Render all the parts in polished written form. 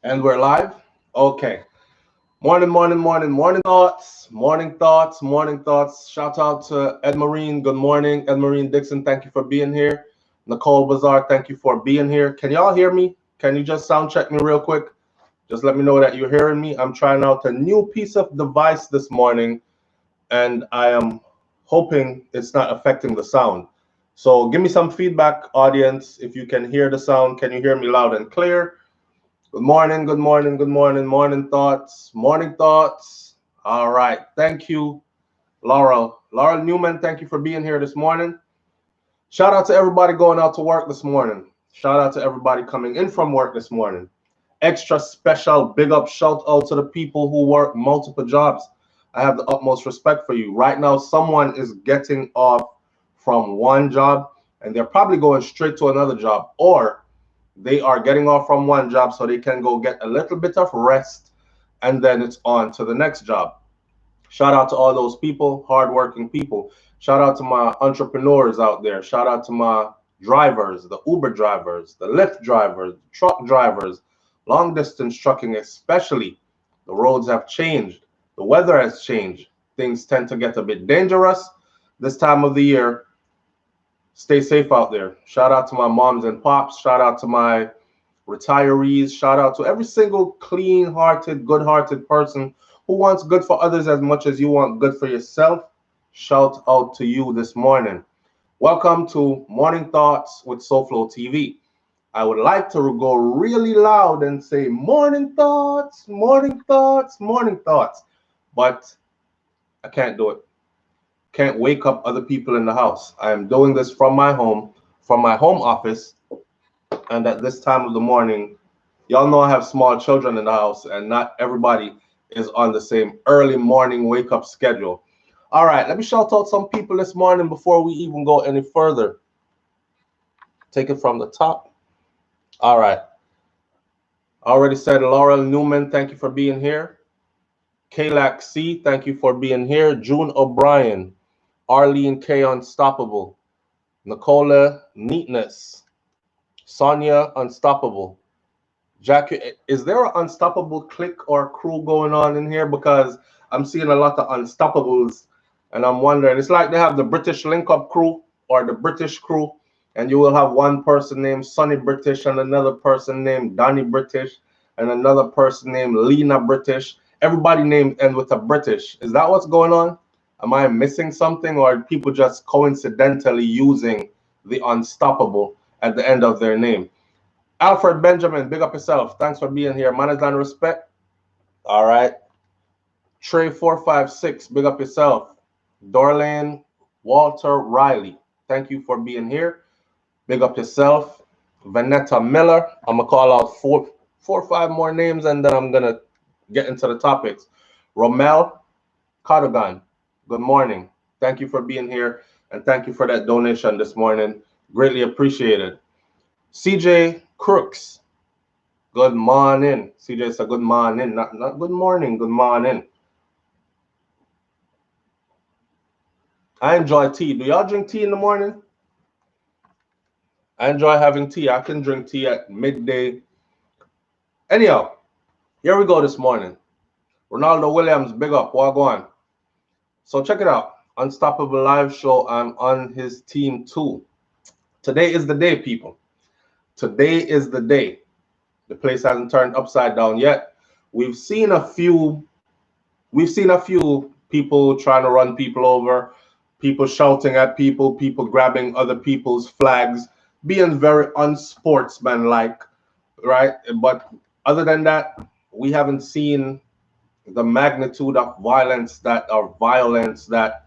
And we're live? Okay. Morning thoughts, morning thoughts. Shout out to Ed Marine. Good morning. Ed Marine Dixon, thank you for being here. Nicole Bazaar, thank you for being here. Can y'all hear me? Can you just sound check me real quick? Just let me know that you're hearing me. I'm trying out a new piece of device this morning, and I am hoping it's not affecting the sound. So give me some feedback, audience. If you can hear the sound, can you hear me loud and clear? Good morning, morning thoughts, morning thoughts. All right, thank you, Laurel. Laurel Newman, thank you for being here this morning. Shout out to everybody going out to work this morning. Shout out to everybody coming in from work this morning. Extra special big up shout out to the people who work multiple jobs. I have the utmost respect for you. Right now, someone is getting off from one job and they're probably going straight to another job, or they are getting off from one job so they can go get a little bit of rest, and then it's on to the next job. Shout out to all those people, hardworking people. Shout out to my entrepreneurs out there. Shout out to my drivers, the Uber drivers, the Lyft drivers, truck drivers, long distance trucking especially. The roads have changed. The weather has changed. Things tend to get a bit dangerous this time of the year. Stay safe out there. Shout out to my moms and pops. Shout out to my retirees. Shout out to every single clean-hearted, good-hearted person who wants good for others as much as you want good for yourself. Shout out to you this morning. Welcome to Morning Thoughts with SouFLoTV. I would like to go really loud and say morning thoughts, morning thoughts, morning thoughts, but I can't do it. Can't wake up other people in the house. I am doing this from my home office, and at this time of the morning, y'all know I have small children in the house, and not everybody is on the same early morning wake up schedule. All right, let me shout out some people this morning before we even go any further. Take it from the top. All right. I already said Laurel Newman, thank you for being here. Kalak C, thank you for being here. June O'Brien, Arlene K Unstoppable, Nicola Neatness, Sonia Unstoppable. Jackie, is there an unstoppable clique or crew going on in here? Because I'm seeing a lot of unstoppables, and I'm wondering, it's like they have the British link up crew or the British crew, and you will have one person named Sonny British and another person named Donny British and another person named Lena British. Everybody named end with a British. Is that what's going on? Am I missing something, or are people just coincidentally using the unstoppable at the end of their name? Alfred Benjamin, big up yourself. Thanks for being here. Manners and respect. All right. Trey456, big up yourself. Dorlane Walter Riley, thank you for being here. Big up yourself. Vanetta Miller. I'm going to call out four or five more names, and then I'm going to get into the topics. Romel Cadogan, good morning. Thank you for being here, and thank you for that donation this morning. Greatly appreciated. CJ Crooks, good morning. CJ said good morning, not good morning, good morning. I enjoy tea. Do y'all drink tea in the morning? I enjoy having tea. I can drink tea at midday. Anyhow, here we go this morning. Ronaldo Williams, big up. What on? So check it out. Unstoppable Live Show. I'm on his team too. Today is the day, people. Today is the day. The place hasn't turned upside down yet. We've seen a few people trying to run people over, people shouting at people, people grabbing other people's flags, being very unsportsmanlike, right? But other than that, we haven't seen the magnitude of violence that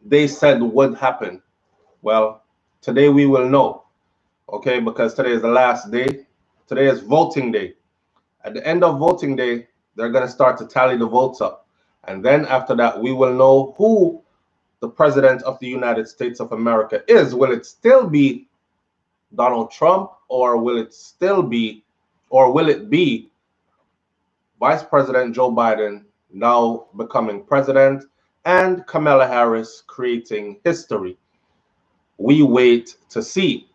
they said would happen. Well, today we will know, okay? Because today is the last day. Today is voting day. At the end of voting day, they're going to start to tally the votes up. And then after that, we will know who the president of the United States of America is. Will it still be Donald Trump, or will it be Vice President Joe Biden now becoming president and Kamala Harris creating history? We wait to see.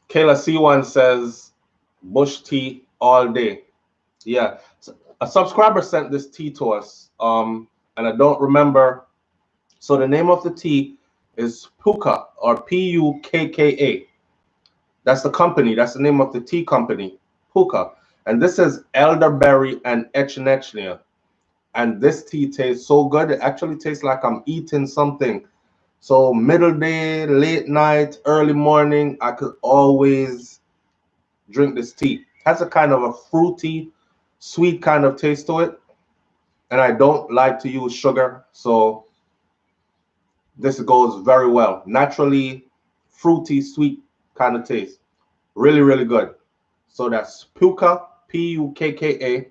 Kayla C1 says, Bush tea all day. Yeah. So a subscriber sent this tea to us. And I don't remember. So the name of the tea is Puka, or Pukka. That's the company. That's the name of the tea company, Puka. And this is elderberry and echinacea. And this tea tastes so good. It actually tastes like I'm eating something. So middle day, late night, early morning, I could always drink this tea. It has a kind of a fruity, sweet kind of taste to it. And I don't like to use sugar, so this goes very well. Naturally fruity, sweet kind of taste. Really, really good. So that's Puka, Pukka.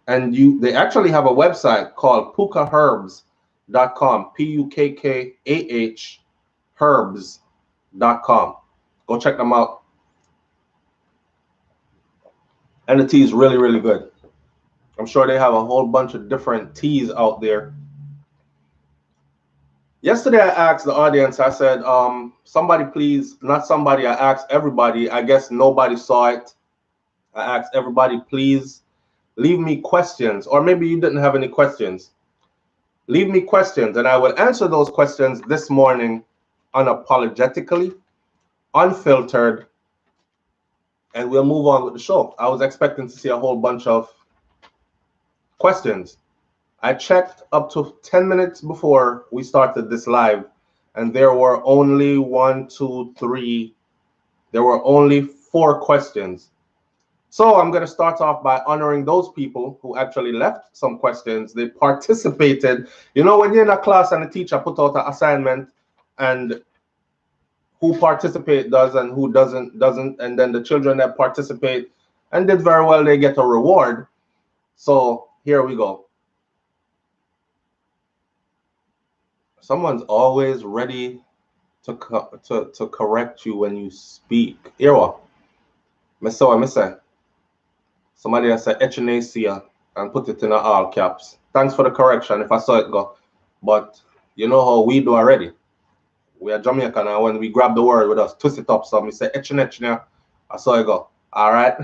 And they actually have a website called pukaherbs.com, Pukkah herbs.com. Go check them out. And the tea is really, really good. I'm sure they have a whole bunch of different teas out there. Yesterday, I asked the audience, I said, somebody please, not somebody, I asked everybody. I guess nobody saw it. I asked everybody, please leave me questions, or maybe you didn't have any questions. Leave me questions, and I will answer those questions this morning unapologetically, unfiltered, and we'll move on with the show. I was expecting to see a whole bunch of questions. I checked up to 10 minutes before we started this live, and there were only there were only 4 questions. So I'm going to start off by honoring those people who actually left some questions. They participated. You know, when you're in a class and the teacher put out an assignment, and who participate does and who doesn't, and then the children that participate and did very well, they get a reward. So here we go. Someone's always ready to correct you when you speak. Here what? I say. Somebody has said echinacea and put it in all caps. Thanks for the correction if I saw it go. But you know how we do already. We are Jamaican, and when we grab the word with us, twist it up some. We say echinacea. I saw it go. All right.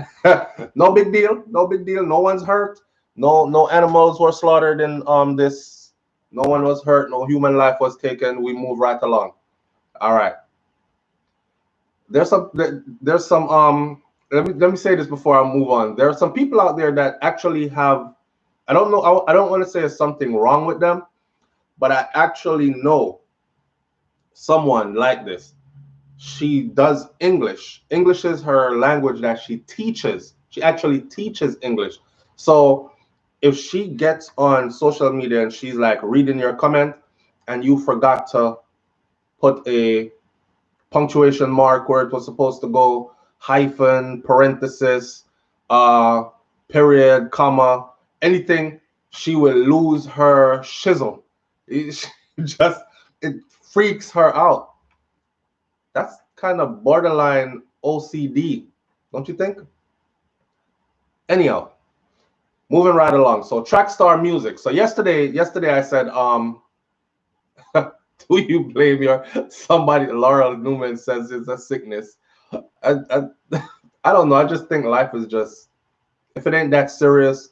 No big deal. No big deal. No one's hurt. No animals were slaughtered in this. No one was hurt. No human life was taken. We move right along. All right. There's some let me say this before I move on. There are some people out there that actually have, I don't know, I don't want to say there's something wrong with them, but I actually know someone like this. She does English. English is her language that she teaches. She actually teaches English. So if she gets on social media and she's like reading your comment and you forgot to put a punctuation mark where it was supposed to go, hyphen, parenthesis, period, comma, anything, she will lose her shizzle. It freaks her out. That's kind of borderline OCD, don't you think? Anyhow, moving right along. So Trackstar Music. So yesterday I said, do you blame somebody? Laurel Newman says it's a sickness. I don't know. I just think life is just, if it ain't that serious,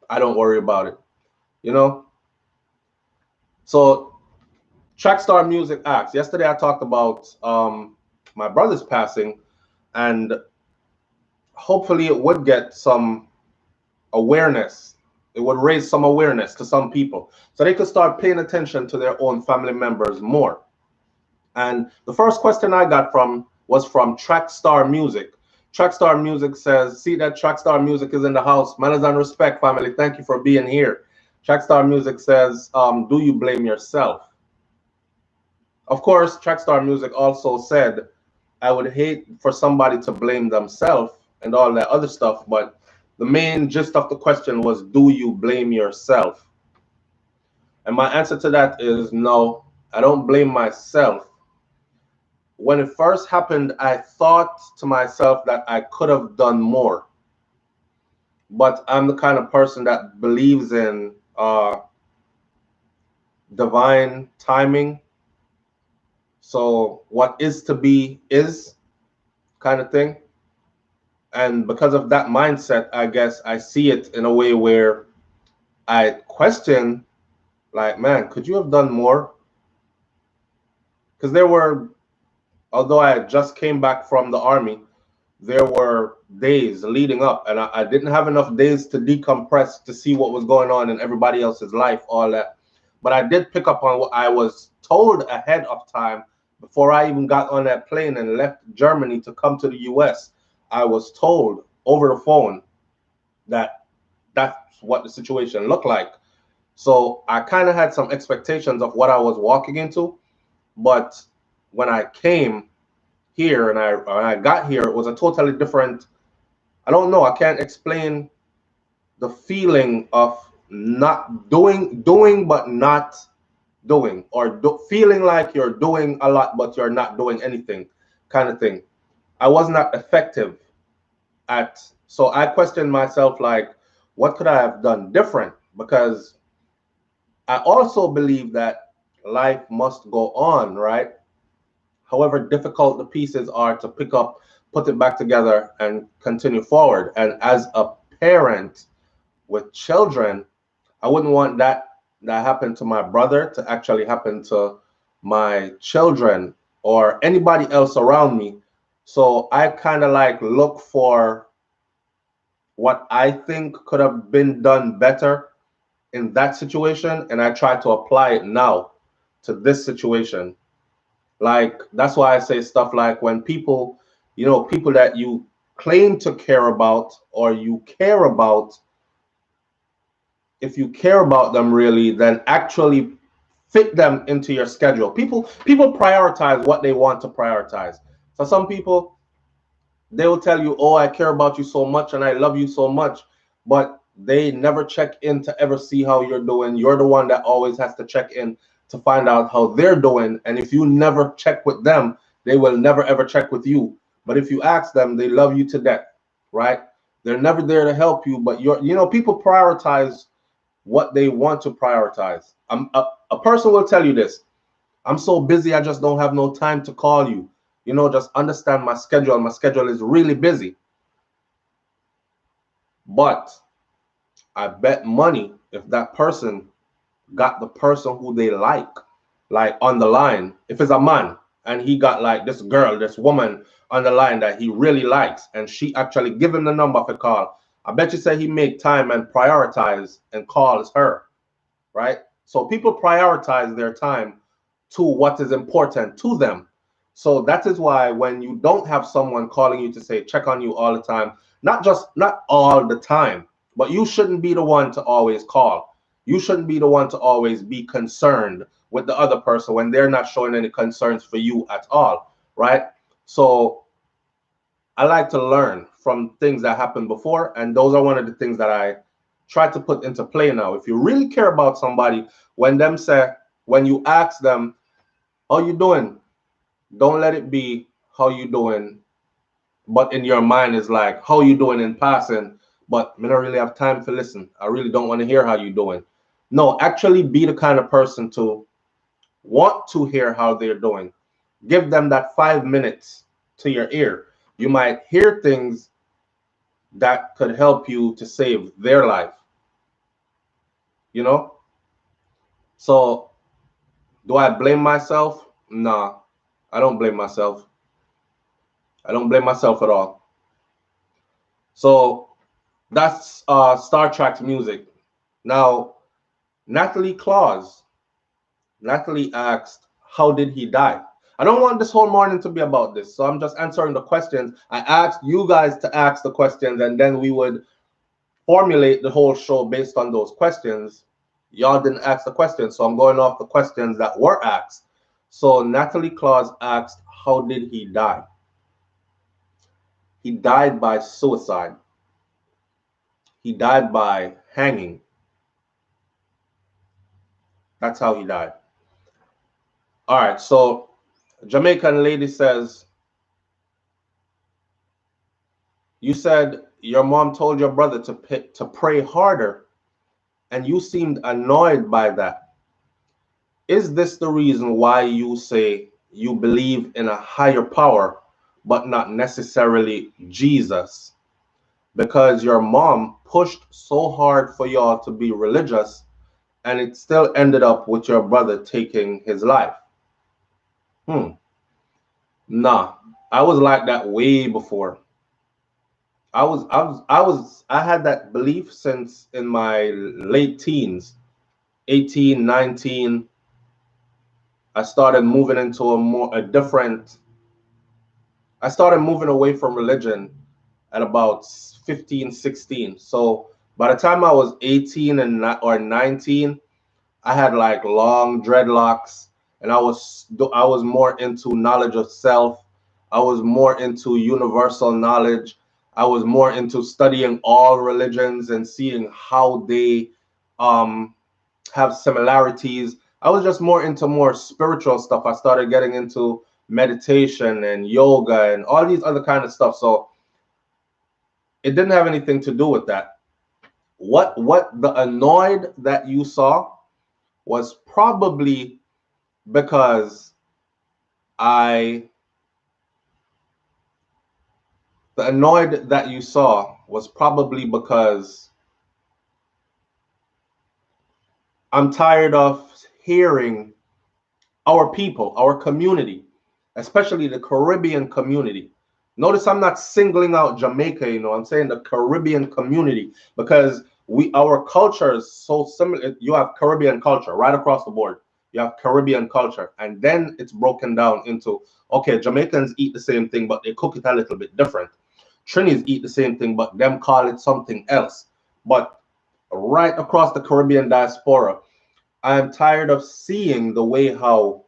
I don't worry about it. You know? So Trackstar Music asks, yesterday I talked about my brother's passing, and hopefully it would get some awareness. It would raise some awareness to some people so they could start paying attention to their own family members more. And the first question I got was from Trackstar Music. Trackstar Music says, see that Trackstar Music is in the house. Manners and respect, family. Thank you for being here. Trackstar Music says, do you blame yourself? Of course, Trackstar Music also said, I would hate for somebody to blame themselves and all that other stuff, but the main gist of the question was, do you blame yourself? And my answer to that is no, I don't blame myself. When it first happened, I thought to myself that I could have done more. But I'm the kind of person that believes in divine timing. So what is to be is, kind of thing. And because of that mindset, I guess I see it in a way where I question, like, man, could you have done more? Because there were, although I just came back from the army, there were days leading up, and I didn't have enough days to decompress to see what was going on in everybody else's life, all that. But I did pick up on what I was told ahead of time before I even got on that plane and left Germany to come to the US. I was told over the phone that that's what the situation looked like. So I kind of had some expectations of what I was walking into. But when I came here and I got here, it was a totally different, I don't know, I can't explain the feeling of not doing but not doing, or feeling like you're doing a lot but you're not doing anything, kind of thing. I was not effective at, so I questioned myself, like, what could I have done different? Because I also believe that life must go on, right? However difficult the pieces are to pick up, put it back together, and continue forward. And as a parent with children, I wouldn't want that happened to my brother to actually happen to my children or anybody else around me. So I kind of like look for what I think could have been done better in that situation, and I try to apply it now to this situation. Like, that's why I say stuff like, when people, people that you claim to care about, or you care about, if you care about them really, then actually fit them into your schedule. People prioritize what they want to prioritize. So some people, they will tell you, oh, I care about you so much and I love you so much, but they never check in to ever see how you're doing. You're the one that always has to check in to find out how they're doing. And if you never check with them, they will never ever check with you. But if you ask them, they love you to death, right? They're never there to help you, but people prioritize what they want to prioritize. A person will tell you this: I'm so busy, I just don't have no time to call you. Just understand my schedule. My schedule is really busy. But I bet money, if that person got the person who they like on the line, if it's a man and he got like this girl, this woman on the line that he really likes, and she actually give him the number for call, I bet you say he make time and prioritize and calls her, right? So people prioritize their time to what is important to them. So that is why when you don't have someone calling you to say check on you all the time, not all the time, but you shouldn't be the one to always call. You shouldn't be the one to always be concerned with the other person when they're not showing any concerns for you at all, right? So I like to learn from things that happened before, and those are one of the things that I try to put into play now. If you really care about somebody, when you ask them, how you doing? Don't let it be how you doing, but in your mind is like, how you doing in passing, but I don't really have time to listen. I really don't want to hear how you doing. No, actually be the kind of person to want to hear how they're doing. Give them that 5 minutes to your ear. You might hear things that could help you to save their life. So do I blame myself? Nah, I don't blame myself. I don't blame myself at all. So that's Star Trek's music. Now, Natalie asked, how did he die? I don't want this whole morning to be about this, so I'm just answering the questions. I asked you guys to ask the questions, and then we would formulate the whole show based on those questions. Y'all didn't ask the questions, so I'm going off the questions that were asked. So Natalie Claus asked, how did he die? He died by suicide. He died by hanging. That's how he died. All right, so Jamaican lady says, you said your mom told your brother to pray harder, and you seemed annoyed by that. Is this the reason why you say you believe in a higher power, but not necessarily Jesus? because your mom pushed so hard for y'all to be religious, and it still ended up with your brother taking his life. Nah, I was like that way before. I had that belief since in my late teens, 18, 19. I started moving into I started moving away from religion at about 15, 16. So by the time I was 18 or 19, I had like long dreadlocks, and I was more into knowledge of self. I was more into universal knowledge. I was more into studying all religions and seeing how they um, have similarities. I was just more into more spiritual stuff. I started getting into meditation and yoga and all these other kind of stuff. So it didn't have anything to do with that. What the annoyed that you saw was probably because I the annoyed that you saw was probably because I'm tired of hearing our people, our community, especially the Caribbean community. Notice I'm not singling out Jamaica, I'm saying the Caribbean community, because our culture is so similar. You have Caribbean culture right across the board. You have Caribbean culture, and then it's broken down into, okay, Jamaicans eat the same thing, but they cook it a little bit different. Trinis eat the same thing, but them call it something else. But right across the Caribbean diaspora, I'm tired of seeing the way how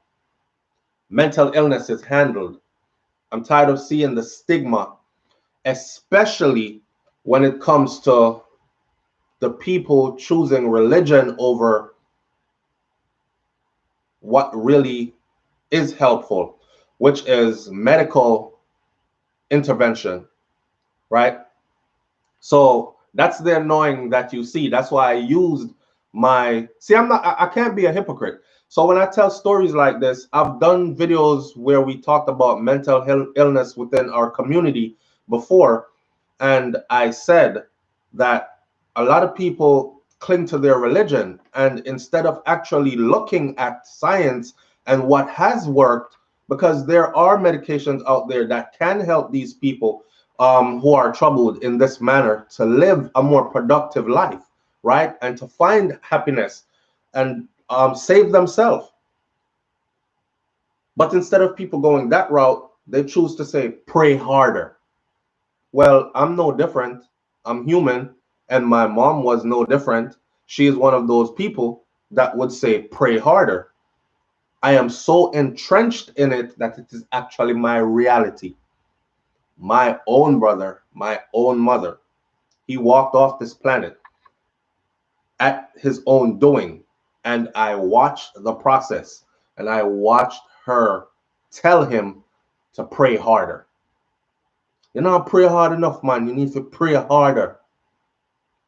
mental illness is handled. I'm tired of seeing the stigma, especially when it comes to the people choosing religion over what really is helpful, which is medical intervention, right? So that's the annoying that you see. That's why I used I can't be a hypocrite. So when I tell stories like this, I've done videos where we talked about mental illness within our community before, and I said that a lot of people cling to their religion, and instead of actually looking at science and what has worked, because there are medications out there that can help these people who are troubled in this manner to live a more productive life, right? And to find happiness and save themselves. But instead of people going that route, they choose to say, pray harder. Well, I'm no different. I'm human. And my mom was no different. She is one of those people that would say, pray harder. I am so entrenched in it that it is actually my reality. My own brother, my own mother, he walked off this planet at his own doing. And I watched the process, and I watched her tell him to pray harder. You know, pray hard enough, man. You need to pray harder.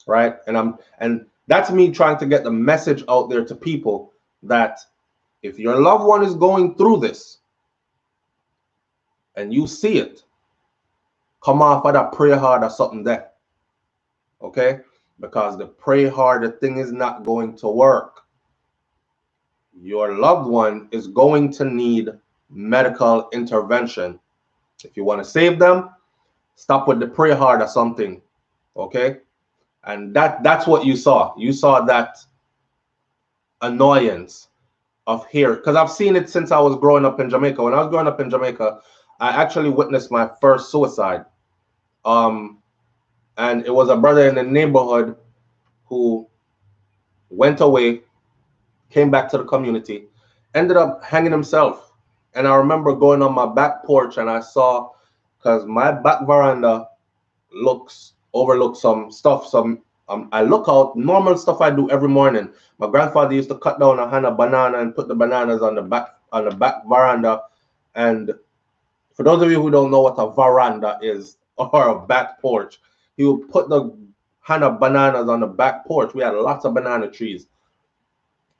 Right? And that's me trying to get the message out there to people that if your loved one is going through this and you see it, come off of that pray hard or something there. Okay? Because the pray harder thing is not going to work. Your loved one is going to need medical intervention. If you want to save them, stop with the pray hard or something. Okay? And that's what you saw. You saw that annoyance of here, because I've seen it since I was growing up in Jamaica. When I was growing up in Jamaica, I actually witnessed my first suicide. And it was a brother in the neighborhood who went away, came back to the community, ended up hanging himself. And I remember going on my back porch, and I saw, because my back veranda overlooks some stuff. I look out, normal stuff I do every morning. My grandfather used to cut down a hand of banana and put the bananas on the back veranda. And for those of you who don't know what a veranda is, or a back porch, he would put the hand of bananas on the back porch. We had lots of banana trees.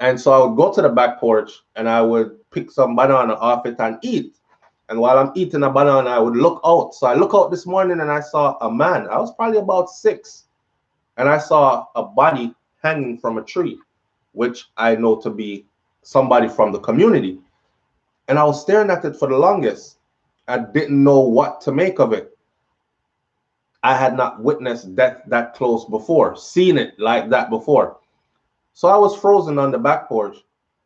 And so I would go to the back porch and I would pick some banana off it and eat. And while I'm eating a banana, I would look out. So I look out this morning and I saw a man. I was probably about 6. And I saw a body hanging from a tree, which I know to be somebody from the community. And I was staring at it for the longest. I didn't know what to make of it. I had not witnessed death that close before, seen it like that before. So I was frozen on the back porch.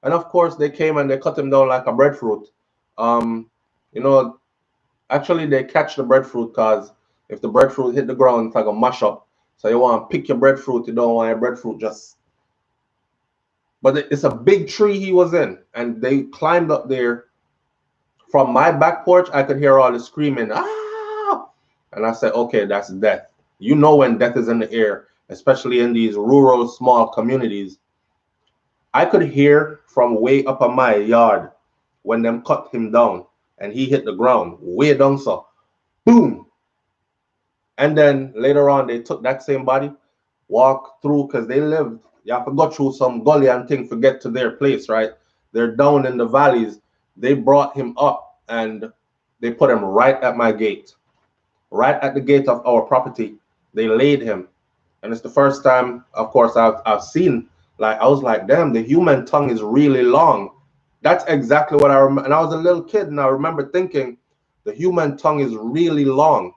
And of course, they came and they cut him down like a breadfruit. You know, actually, they catch the breadfruit because if the breadfruit hit the ground, it's like a mash up. So you want to pick your breadfruit. You don't want your breadfruit just. But it's a big tree he was in. And they climbed up there. From my back porch, I could hear all the screaming. Ah! And I said, okay, that's death. You know when death is in the air, especially in these rural, small communities. I could hear from way up on my yard when them cut him down and he hit the ground, way down so. Boom! And then later on, they took that same body, walked through, because they lived, you have to go through some gully and thing to get to their place, right? They're down in the valleys. They brought him up and they put him right at my gate, right at the gate of our property. They laid him. And it's the first time, of course, I've seen, like, I was like, damn, the human tongue is really long. That's exactly what I remember. And I was a little kid and I remember thinking the human tongue is really long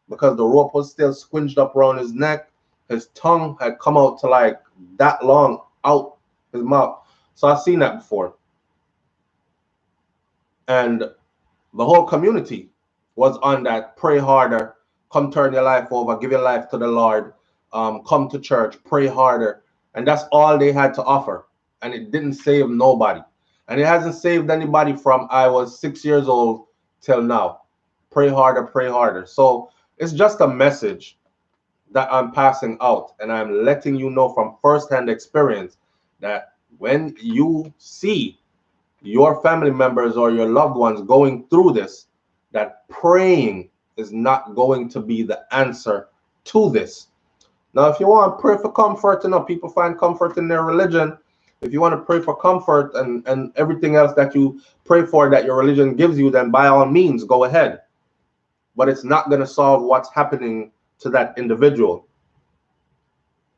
because the rope was still squinged up around his neck. His tongue had come out to like that long out his mouth. So I've seen that before. And the whole community was on that pray harder, come turn your life over, give your life to the Lord, come to church, pray harder. And that's all they had to offer. And it didn't save nobody. And it hasn't saved anybody from I was 6 years old till now. Pray harder, pray harder. So it's just a message that I'm passing out. And I'm letting you know from firsthand experience that when you see your family members or your loved ones going through this, that praying is not going to be the answer to this. Now, if you want to pray for comfort, you know, people find comfort in their religion. If you want to pray for comfort and everything else that you pray for that your religion gives you, then by all means, go ahead. But it's not going to solve what's happening to that individual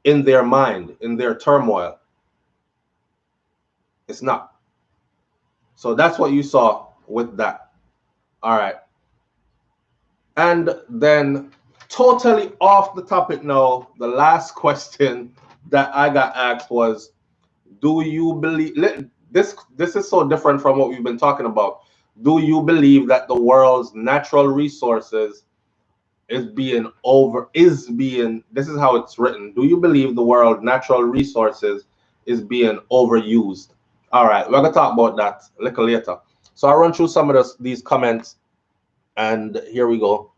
in their mind, in their turmoil. It's not. So that's what you saw with that. All right. And then totally off the topic now, the last question that I got asked was, do you believe this is so different from what we've been talking about. Do you believe that the world's natural resources this is how it's written. Do you believe the world's natural resources is being overused? All right, we're gonna talk about that a little later. So I'll run through some of these comments, and here we go.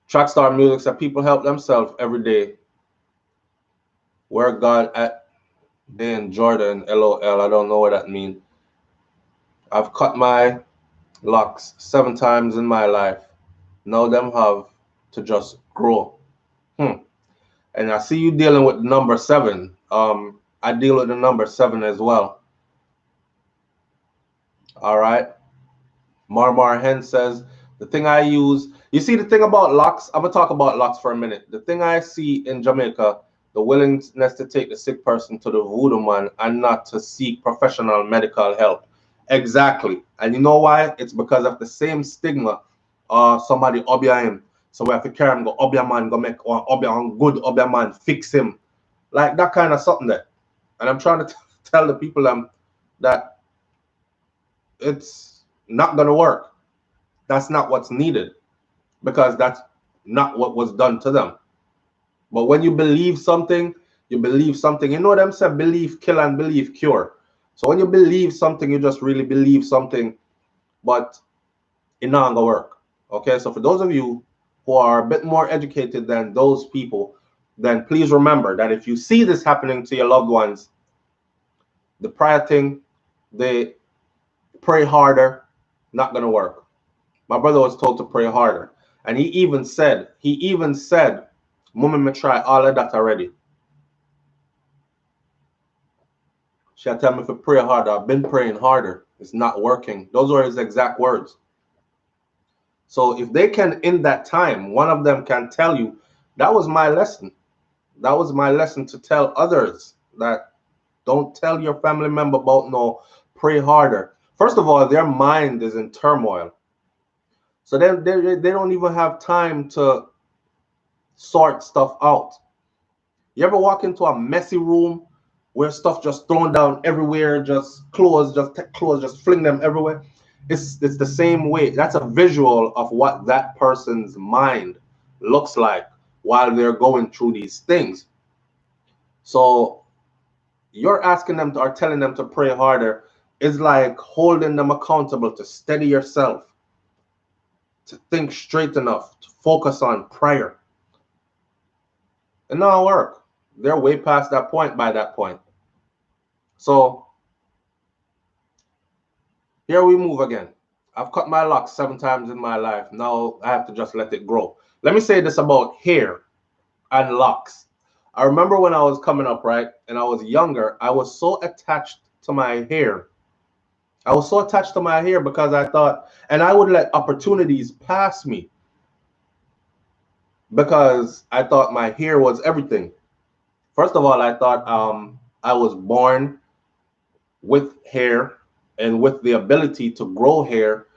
Trackstar Music said people help themselves every day. Where God at Dan Jordan, LOL. I don't know what that means. I've cut my locks 7 times in my life. Now them have to just grow. And I see you dealing with number 7. I deal with the number 7 as well. All right. Marmar Hen says, the thing I use, you see the thing about locks, I'm going to talk about locks for a minute. The thing I see in Jamaica, the willingness to take the sick person to the voodoo man and not to seek professional medical help. Exactly. And you know why? It's because of the same stigma. Somebody obia him. So we have to carry him, go obia man, go make or obia good obia man, fix him. Like that kind of something there. And I'm trying to tell the people that it's not going to work. That's not what's needed because that's not what was done to them. But when you believe something, you believe something. You know them say believe kill and believe cure. So when you believe something, you just really believe something, but it's not gonna work. Okay, so for those of you who are a bit more educated than those people, then please remember that if you see this happening to your loved ones, the prior thing, they pray harder, not gonna work. My brother was told to pray harder. And he even said, Mummy me try all of that already. She tell me to pray harder. I've been praying harder. It's not working. Those were his exact words. So if they can, in that time, one of them can tell you, that was my lesson. That was my lesson to tell others that don't tell your family member about no, pray harder. First of all, their mind is in turmoil. So then they don't even have time to sort stuff out. You ever walk into a messy room where stuff just thrown down everywhere, just clothes, just take clothes, just fling them everywhere? It's the same way. That's a visual of what that person's mind looks like while they're going through these things. So you're asking them to, or telling them to pray harder is like holding them accountable to steady yourself, to think straight enough, to focus on prayer. And not work. They're way past that point by that point. So here we move again. I've cut my locks 7 times in my life. Now I have to just let it grow. Let me say this about hair and locks. I remember when I was coming up, right, and I was younger, I was so attached to my hair. I was so attached to my hair because I thought, and I would let opportunities pass me because I thought my hair was everything. First of all, I thought I was born with hair and with the ability to grow hair.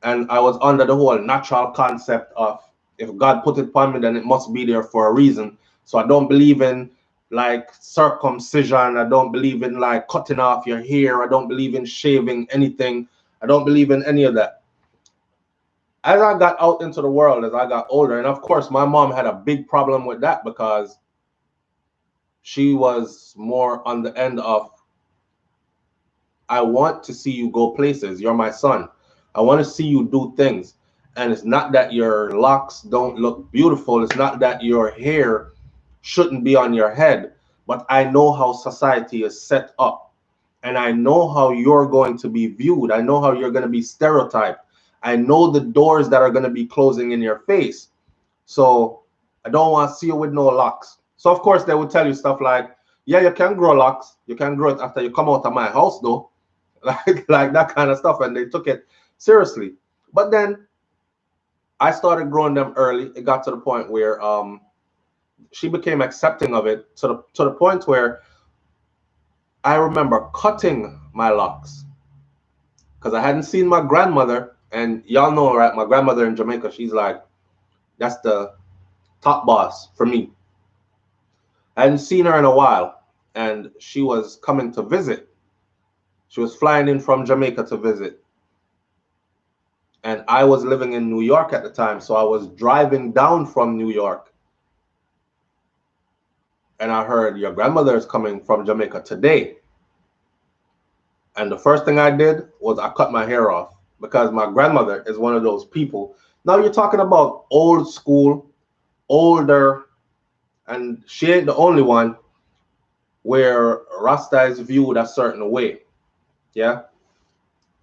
And I was under the whole natural concept of, if God put it upon me, then it must be there for a reason. So I don't believe in like circumcision. I don't believe in like cutting off your hair. I don't believe in shaving anything. I don't believe in any of that. As I got out into the world, as I got older, and of course my mom had a big problem with that because she was more on the end of, I want to see you go places. You're my son. I want to see you do things. And it's not that your locks don't look beautiful. It's not that your hair shouldn't be on your head. But I know how society is set up. And I know how you're going to be viewed. I know how you're going to be stereotyped. I know the doors that are going to be closing in your face. So I don't want to see you with no locks. So of course they would tell you stuff like, yeah, you can grow locks. You can grow it after you come out of my house though. Like that kind of stuff, and they took it seriously. But then I started growing them early. It got to the point where she became accepting of it, to the point where I remember cutting my locks because I hadn't seen my grandmother, and y'all know, right? My grandmother in Jamaica, she's like, that's the top boss for me. I hadn't seen her in a while, and she was coming to visit. She was flying in from Jamaica to visit. And I was living in New York at the time, so I was driving down from New York. And I heard, your grandmother is coming from Jamaica today. And the first thing I did was I cut my hair off because my grandmother is one of those people. Now you're talking about old school, older, and she ain't the only one where Rasta is viewed a certain way. Yeah?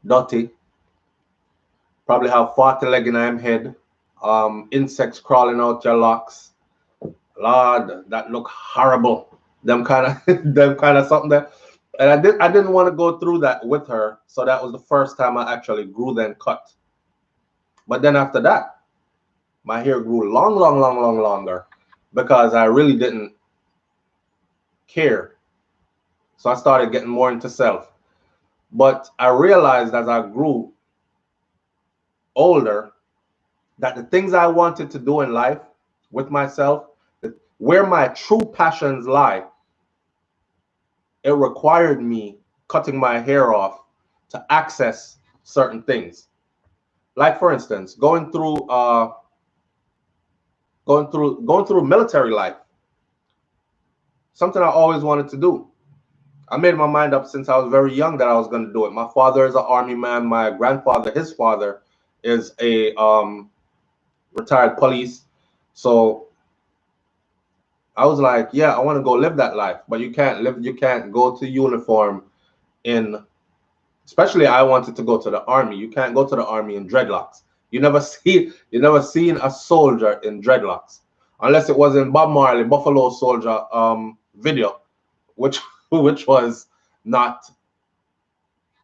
Dirty. Probably have 40 leg in him head. Insects crawling out your locks. Lord, that look horrible. Them kind of them kind of something that, and I didn't want to go through that with her. So that was the first time I actually grew then cut. But then after that, my hair grew longer because I really didn't care. So I started getting more into self. But I realized as I grew older that the things I wanted to do in life with myself, where my true passions lie, it required me cutting my hair off to access certain things. Like for instance, going through military life. Something I always wanted to do. I made my mind up since I was very young that I was going to do it. My father is an army man. My grandfather, his father, is a retired police. So I was like, yeah, I want to go live that life. But you can't go to uniform in, especially I wanted to go to the army. You can't go to the army in dreadlocks. You never seen a soldier in dreadlocks, unless it was in Bob Marley Buffalo Soldier video, which was not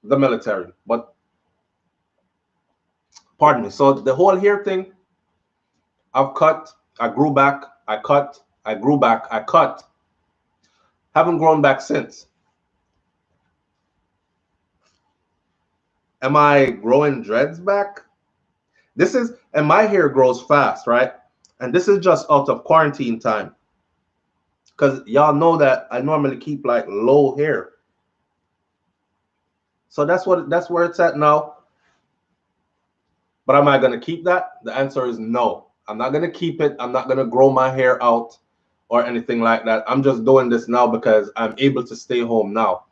the military. But pardon me. So the whole hair thing, I've cut, I grew back, I cut, I grew back, I cut. Haven't grown back since. Am I growing dreads back? This is, and my hair grows fast, right? And this is just out of quarantine time. Because y'all know that I normally keep like low hair. So that's where it's at now. But am I going to keep that? The answer is no. I'm not going to keep it. I'm not going to grow my hair out or anything like that. I'm just doing this now because I'm able to stay home now.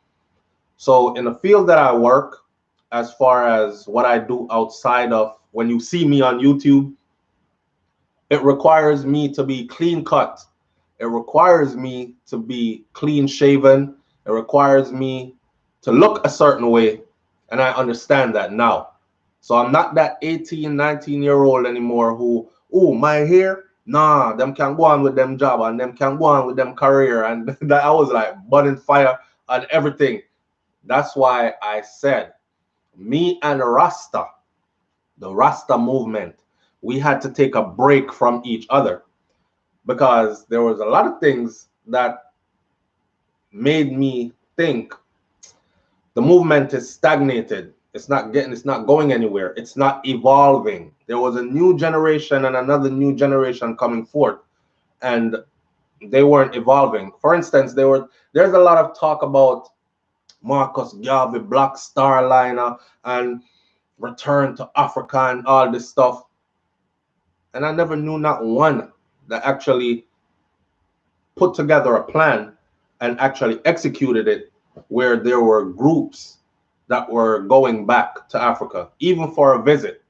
So in the field that I work, as far as what I do outside of when you see me on YouTube, it requires me to be clean cut. It requires me to be clean shaven. It requires me to look a certain way. And I understand that now. So I'm not that 18, 19-year-old anymore who, oh, my hair, nah, them can go on with them job and them can go on with them career. And that I was like burning fire on everything. That's why I said, me and Rasta, the Rasta movement, we had to take a break from each other because there was a lot of things that made me think the movement is stagnated. It's not going anywhere. It's not evolving. There was a new generation and another new generation coming forth, and they weren't evolving. For instance, there's a lot of talk about Marcus Garvey, Black Star Liner, and return to Africa and all this stuff. And I never knew not one that actually put together a plan and actually executed it, where there were groups that were going back to Africa, even for a visit.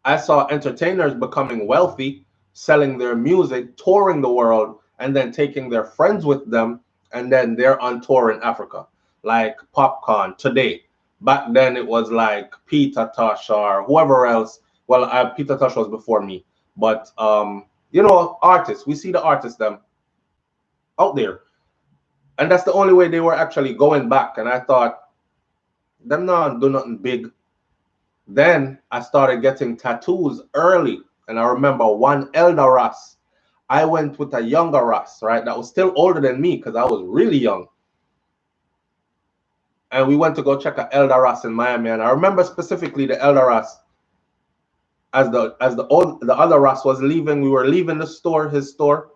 I saw entertainers becoming wealthy, selling their music, touring the world, and then taking their friends with them, and then they're on tour in Africa, like Popcorn today. Back then it was like Peter Tosh or whoever else. Well, Peter Tosh was before me, but you know, artists. We see the artists them out there, and that's the only way they were actually going back. And I thought, them not do nothing big. Then I started getting tattoos early, and I remember one elder Ras. I went with a younger Ras, right? That was still older than me because I was really young. And we went to go check an elder Ras in Miami, and I remember specifically the elder Ras. As the other Ras was leaving, we were leaving the store, his store,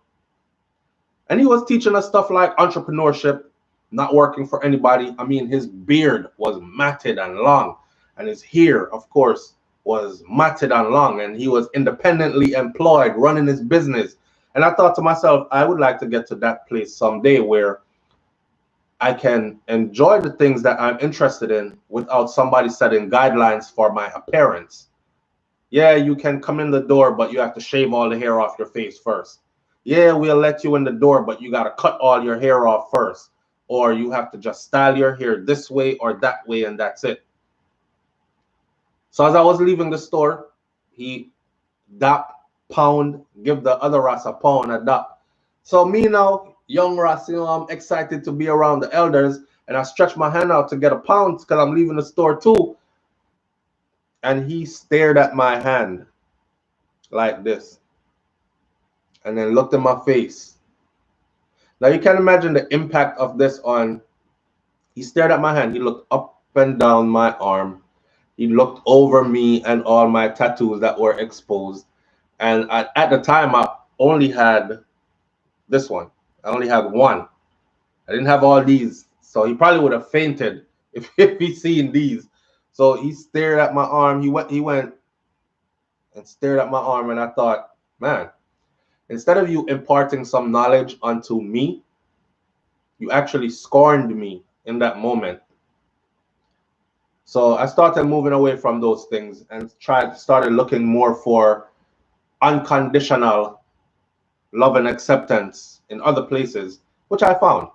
and he was teaching us stuff like entrepreneurship, not working for anybody. I mean, his beard was matted and long, and his hair, of course, was matted and long, and he was independently employed, running his business. And I thought to myself, I would like to get to that place someday where I can enjoy the things that I'm interested in without somebody setting guidelines for my appearance. Yeah, you can come in the door, but you have to shave all the hair off your face first. Yeah, we'll let you in the door, but you got to cut all your hair off first. Or you have to just style your hair this way or that way, and that's it. So as I was leaving the store, he dap, pound, give the other Ras a pound, a dap. So me now, young Ras, you know, I'm excited to be around the elders, and I stretch my hand out to get a pound because I'm leaving the store too. And he stared at my hand like this, and then looked in my face. Now you can imagine the impact of this on, he stared at my hand, he looked up and down my arm, he looked over me and all my tattoos that were exposed. And at the time, I only had this one. I only had one. I didn't have all these. So he probably would have fainted if he seen these. So he stared at my arm. He went and stared at my arm, and I thought, man, instead of you imparting some knowledge onto me, you actually scorned me in that moment. So I started moving away from those things and started looking more for unconditional love and acceptance in other places, which I found.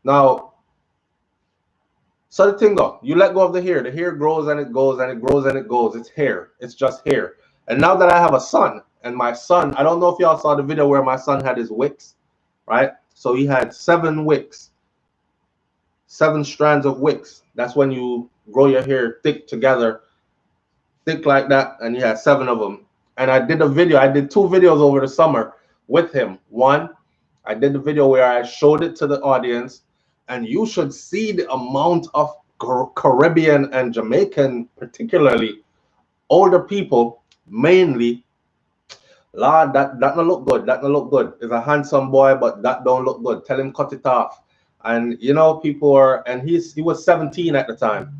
Now, so the thing though, you let go of the hair grows and it goes and it grows and it goes. It's hair. It's just hair. And now that I have a son, and my son, I don't know if y'all saw the video where my son had his wicks, right? So he had 7 wicks. 7 strands of wicks. That's when you grow your hair thick together, thick like that, and you had 7 of them. And I did 2 videos over the summer with him. One, I did the video where I showed it to the audience, and you should see the amount of Caribbean and Jamaican, particularly older people, mainly. Lord, that don't look good. That don't look good. He's a handsome boy, but that don't look good. Tell him cut it off. And you know, people are, and he was 17 at the time.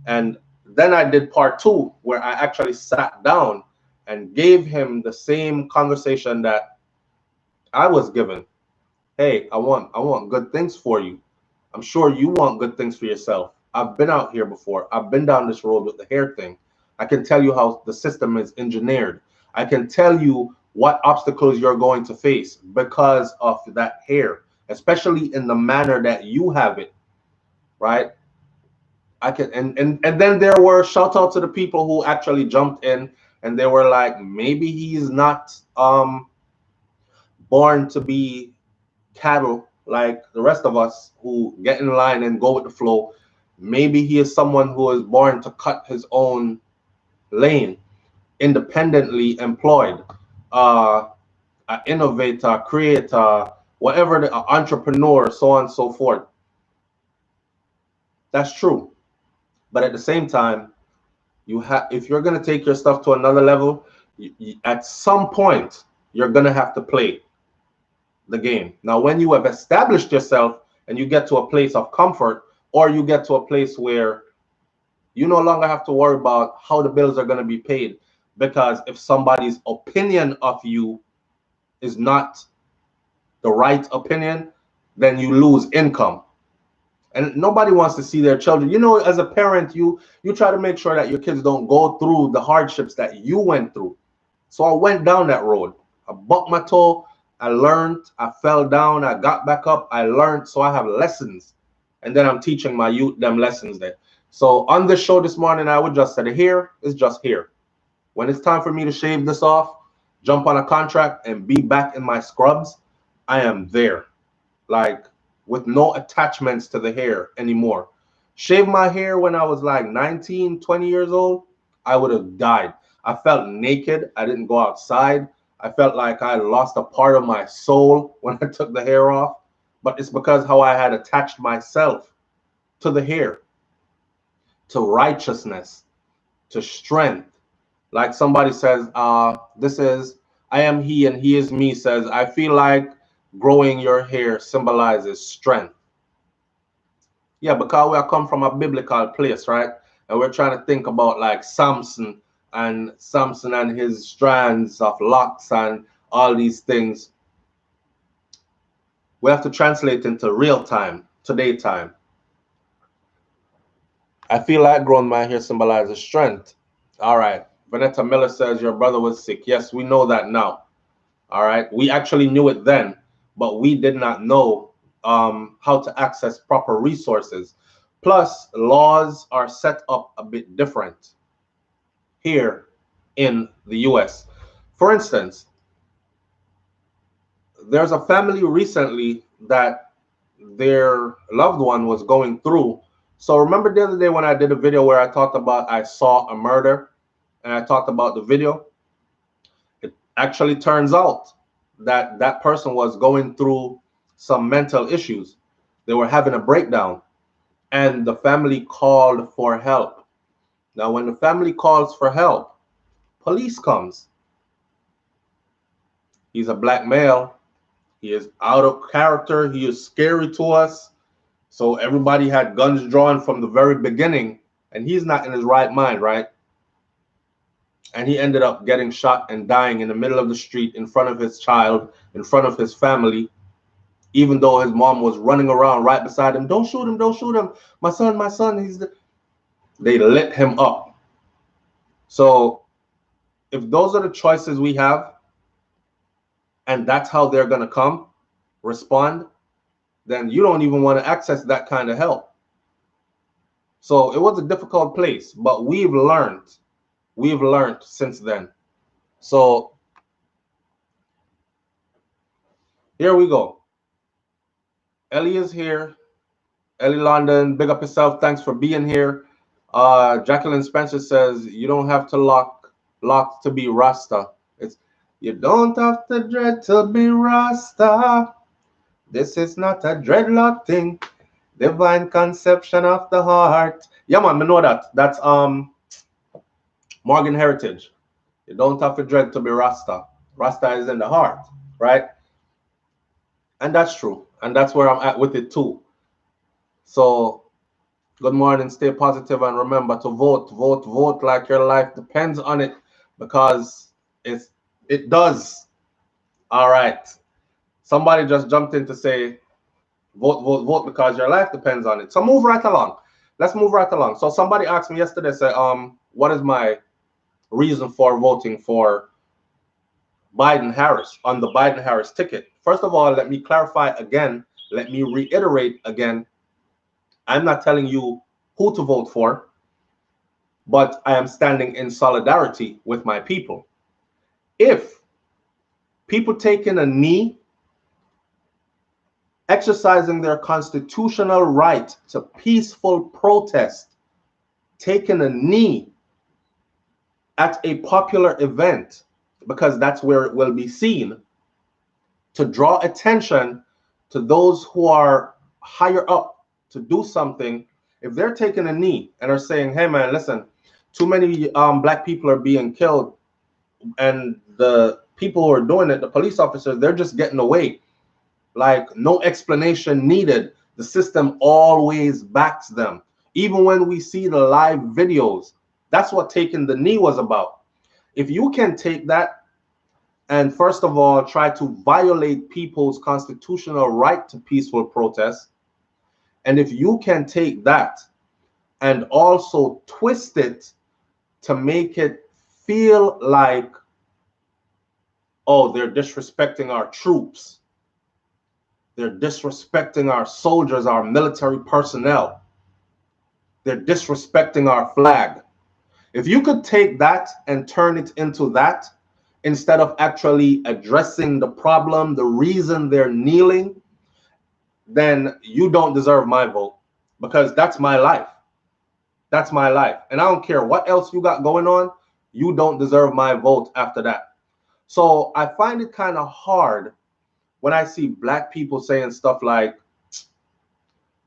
And then I did part 2 where I actually sat down and gave him the same conversation that I was given. Hey, I want good things for you. I'm sure you want good things for yourself. I've been out here before. I've been down this road with the hair thing. I can tell you how the system is engineered. I can tell you what obstacles you're going to face because of that hair, especially in the manner that you have it, right? I can, and then there were shout out to the people who actually jumped in and they were like, maybe he's not born to be cattle like the rest of us who get in line and go with the flow. Maybe he is someone who is born to cut his own lane, independently employed, an innovator, creator, whatever, the entrepreneur, so on and so forth. That's true. But at the same time, if you're going to take your stuff to another level, at some point, you're going to have to play the game. Now, when you have established yourself and you get to a place of comfort, or you get to a place where you no longer have to worry about how the bills are going to be paid, because if somebody's opinion of you is not the right opinion, then you lose income. And nobody wants to see their children. You know, as a parent, you try to make sure that your kids don't go through the hardships that you went through. So I went down that road. I bucked my toe. I learned. I fell down. I got back up. I learned. So I have lessons. And then I'm teaching my youth them lessons there. So on this show this morning, I would just say the hair is just here. When it's time for me to shave this off, jump on a contract, and be back in my scrubs, I am there. Like, with no attachments to the hair anymore. Shave my hair when I was like 19, 20 years old, I would have died. I felt naked. I didn't go outside. I felt like I lost a part of my soul when I took the hair off. But it's because how I had attached myself to the hair, to righteousness, to strength. Like somebody says, this is, I am he and he is me, says, I feel like growing your hair symbolizes strength. Yeah, because we come from a biblical place, right? And we're trying to think about like Samson and his strands of locks and all these things. We have to translate into real time, today time. I feel like growing my hair symbolizes strength. All right. Vanetta Miller says your brother was sick. Yes, we know that now. All right. We actually knew it then, but we did not know how to access proper resources. Plus, laws are set up a bit different here in the US. For instance, there's a family recently that their loved one was going through. So remember the other day when I did a video where I talked about I saw a murder and I talked about the video? It actually turns out that that person was going through some mental issues. They were having a breakdown and the family called for help. Now, when the family calls for help, police comes. He's a black male. He is out of character. He is scary to us. So everybody had guns drawn from the very beginning, and he's not in his right mind, right? And he ended up getting shot and dying in the middle of the street in front of his child, in front of his family, even though his mom was running around right beside him. Don't shoot him, don't shoot him. My son, they lit him up. So if those are the choices we have, and that's how they're going to respond, then you don't even want to access that kind of help. So it was a difficult place, but we've learned since then. So here we go. Ellie is here. Ellie London, big up yourself. Thanks for being here. Jacqueline Spencer says you don't have to lock to be Rasta. It's you don't have to dread to be Rasta. This is not a dreadlock thing. Divine conception of the heart. Yeah, man, I know that. That's Morgan Heritage. You don't have to dread to be Rasta. Rasta is in the heart, right? And that's true. And that's where I'm at with it too. So good morning, stay positive, and remember to vote like your life depends on it, because it does. All right. Somebody just jumped in to say vote because your life depends on it. So move right along. Let's move right along. So somebody asked me yesterday, say, what is my reason for voting for Biden Harris on the Biden Harris ticket? First of all, let me clarify again. Let me reiterate again. I'm not telling you who to vote for, but I am standing in solidarity with my people. If people taking a knee, exercising their constitutional right to peaceful protest, taking a knee at a popular event, because that's where it will be seen, to draw attention to those who are higher up to do something, if they're taking a knee and are saying, hey man, listen, too many black people are being killed, and the people who are doing it, the police officers, they're just getting away. Like, no explanation needed. The system always backs them. Even when we see the live videos, that's what taking the knee was about. If you can take that and first of all try to violate people's constitutional right to peaceful protest, and if you can take that and also twist it to make it feel like, oh, they're disrespecting our troops, they're disrespecting our soldiers, our military personnel, they're disrespecting our flag. If you could take that and turn it into that, instead of actually addressing the problem, the reason they're kneeling, then you don't deserve my vote, because that's my life. That's my life. And I don't care what else you got going on, you don't deserve my vote after that. So I find it kind of hard when I see black people saying stuff like,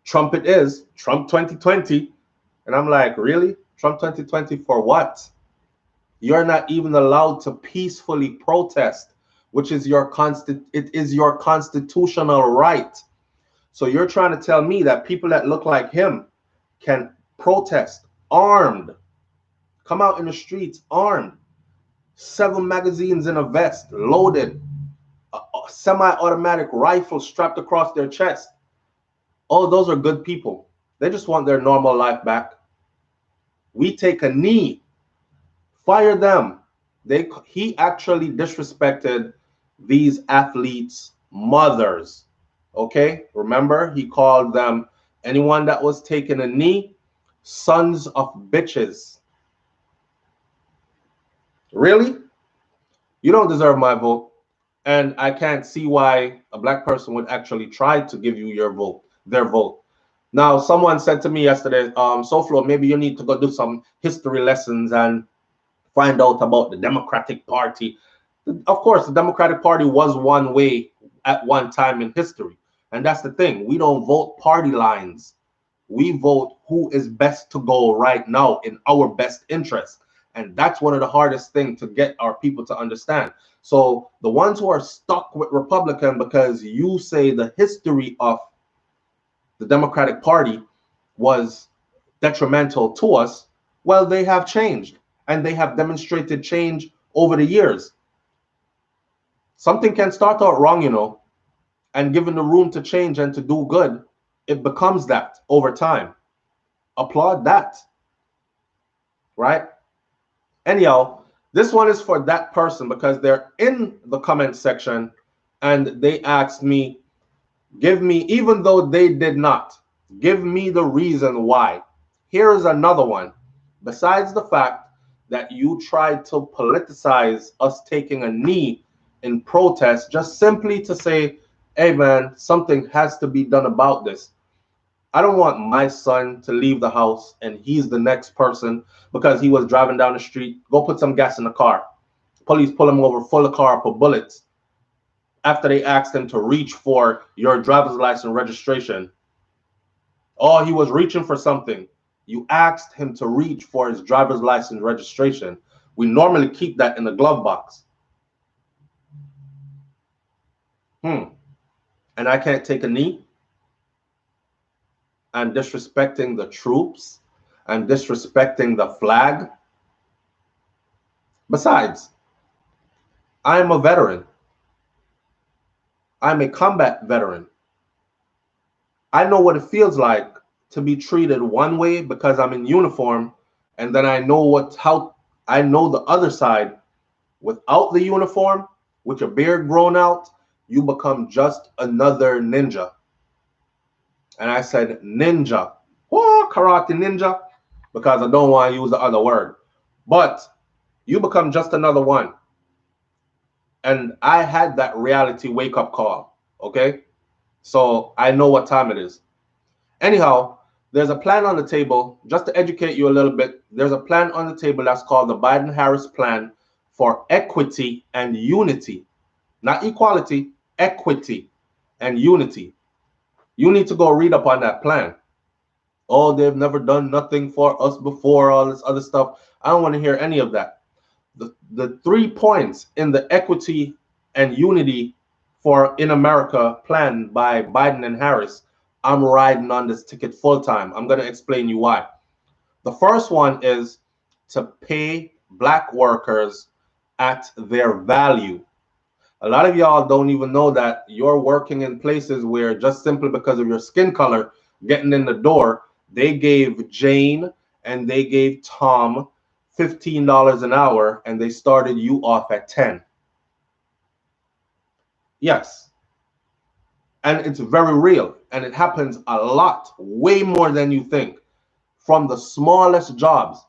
Trump it is, Trump 2020. And I'm like, really? Trump 2020 for what? You're not even allowed to peacefully protest, which is your constitutional right. So you're trying to tell me that people that look like him can protest armed, come out in the streets armed, 7 magazines in a vest, loaded, a semi-automatic rifle strapped across their chest. Oh, those are good people. They just want their normal life back. We take a knee, fire them. He actually disrespected these athletes' mothers. Okay, remember, he called them, anyone that was taking a knee, sons of bitches. Really? You don't deserve my vote. And I can't see why a black person would actually try to give you your vote, their vote. Now, someone said to me yesterday, SouFlo, maybe you need to go do some history lessons and find out about the Democratic Party. Of course, the Democratic Party was one way at one time in history. And that's the thing. We don't vote party lines. We vote who is best to go right now in our best interest. And that's one of the hardest things to get our people to understand. So the ones who are stuck with Republican because you say the history of the Democratic Party was detrimental to us, well, they have changed, and they have demonstrated change over the years. Something can start out wrong, you know, and given the room to change and to do good, it becomes that over time. Applaud that, right? Anyhow, this one is for that person because they're in the comment section and they asked me, give me, even though they did not, give me the reason why. Here is another one. Besides the fact that you tried to politicize us taking a knee in protest, just simply to say, hey man, something has to be done about this. I don't want my son to leave the house and he's the next person because he was driving down the street. Go put some gas in the car. Police pull him over, full of car up with bullets after they asked him to reach for your driver's license registration. Oh, he was reaching for something. You asked him to reach for his driver's license registration. We normally keep that in the glove box. And I can't take a knee? I'm disrespecting the troops. I'm disrespecting the flag. Besides, I'm a veteran. I'm a combat veteran. I know what it feels like to be treated one way because I'm in uniform, and then I know I know the other side. Without the uniform, with your beard grown out, you become just another ninja. And I said ninja. Oh, karate ninja, because I don't want to use the other word. But you become just another one. And I had that reality wake-up call, okay? So I know what time it is. Anyhow, there's a plan on the table, just to educate you a little bit. There's a plan on the table that's called the Biden-Harris Plan for Equity and Unity. Not equality, equity and unity. You need to go read up on that plan. Oh, they've never done nothing for us before, all this other stuff. I don't want to hear any of that. The 3 points in the equity and unity for in America plan by Biden and Harris, I'm riding on this ticket full time. I'm going to explain you why. The first one is to pay Black workers at their value. A lot of y'all don't even know that you're working in places where just simply because of your skin color getting in the door, they gave Jane and they gave Tom $15 an hour and they started you off at 10. Yes. And it's very real. And it happens a lot, way more than you think. From the smallest jobs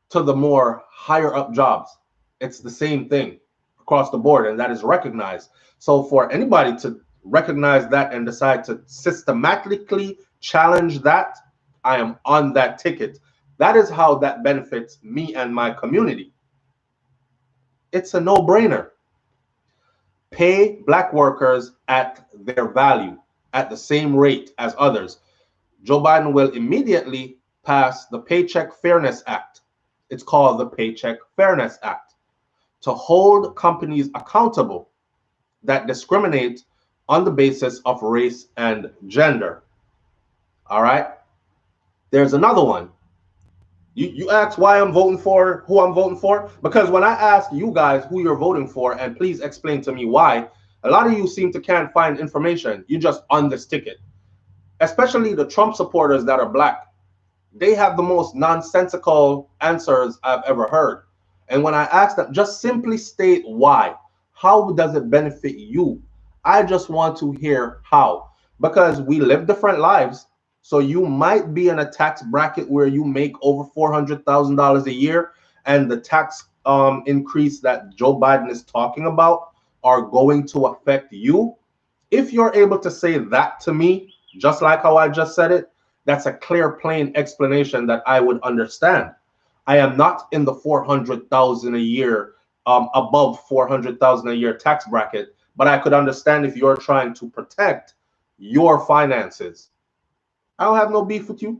to the more higher up jobs. It's the same thing across the board, and that is recognized. So for anybody to recognize that and decide to systematically challenge that, I am on that ticket. That is how that benefits me and my community. It's a no-brainer. Pay Black workers at their value, at the same rate as others. Joe Biden will immediately pass the Paycheck Fairness Act. It's called the Paycheck Fairness Act, to hold companies accountable that discriminate on the basis of race and gender. All right? There's another one. You ask why I'm voting for, who I'm voting for? Because when I ask you guys who you're voting for, and please explain to me why, a lot of you seem to can't find information. You just on this ticket. Especially the Trump supporters that are Black. They have the most nonsensical answers I've ever heard. And when I ask them, just simply state why. How does it benefit you? I just want to hear how. Because we live different lives. So you might be in a tax bracket where you make over $400,000 a year, and the tax increase that Joe Biden is talking about are going to affect you. If you're able to say that to me, just like how I just said it, that's a clear, plain explanation that I would understand. I am not in the 400,000 a year, above 400,000 a year tax bracket, but I could understand if you're trying to protect your finances. I don't have no beef with you.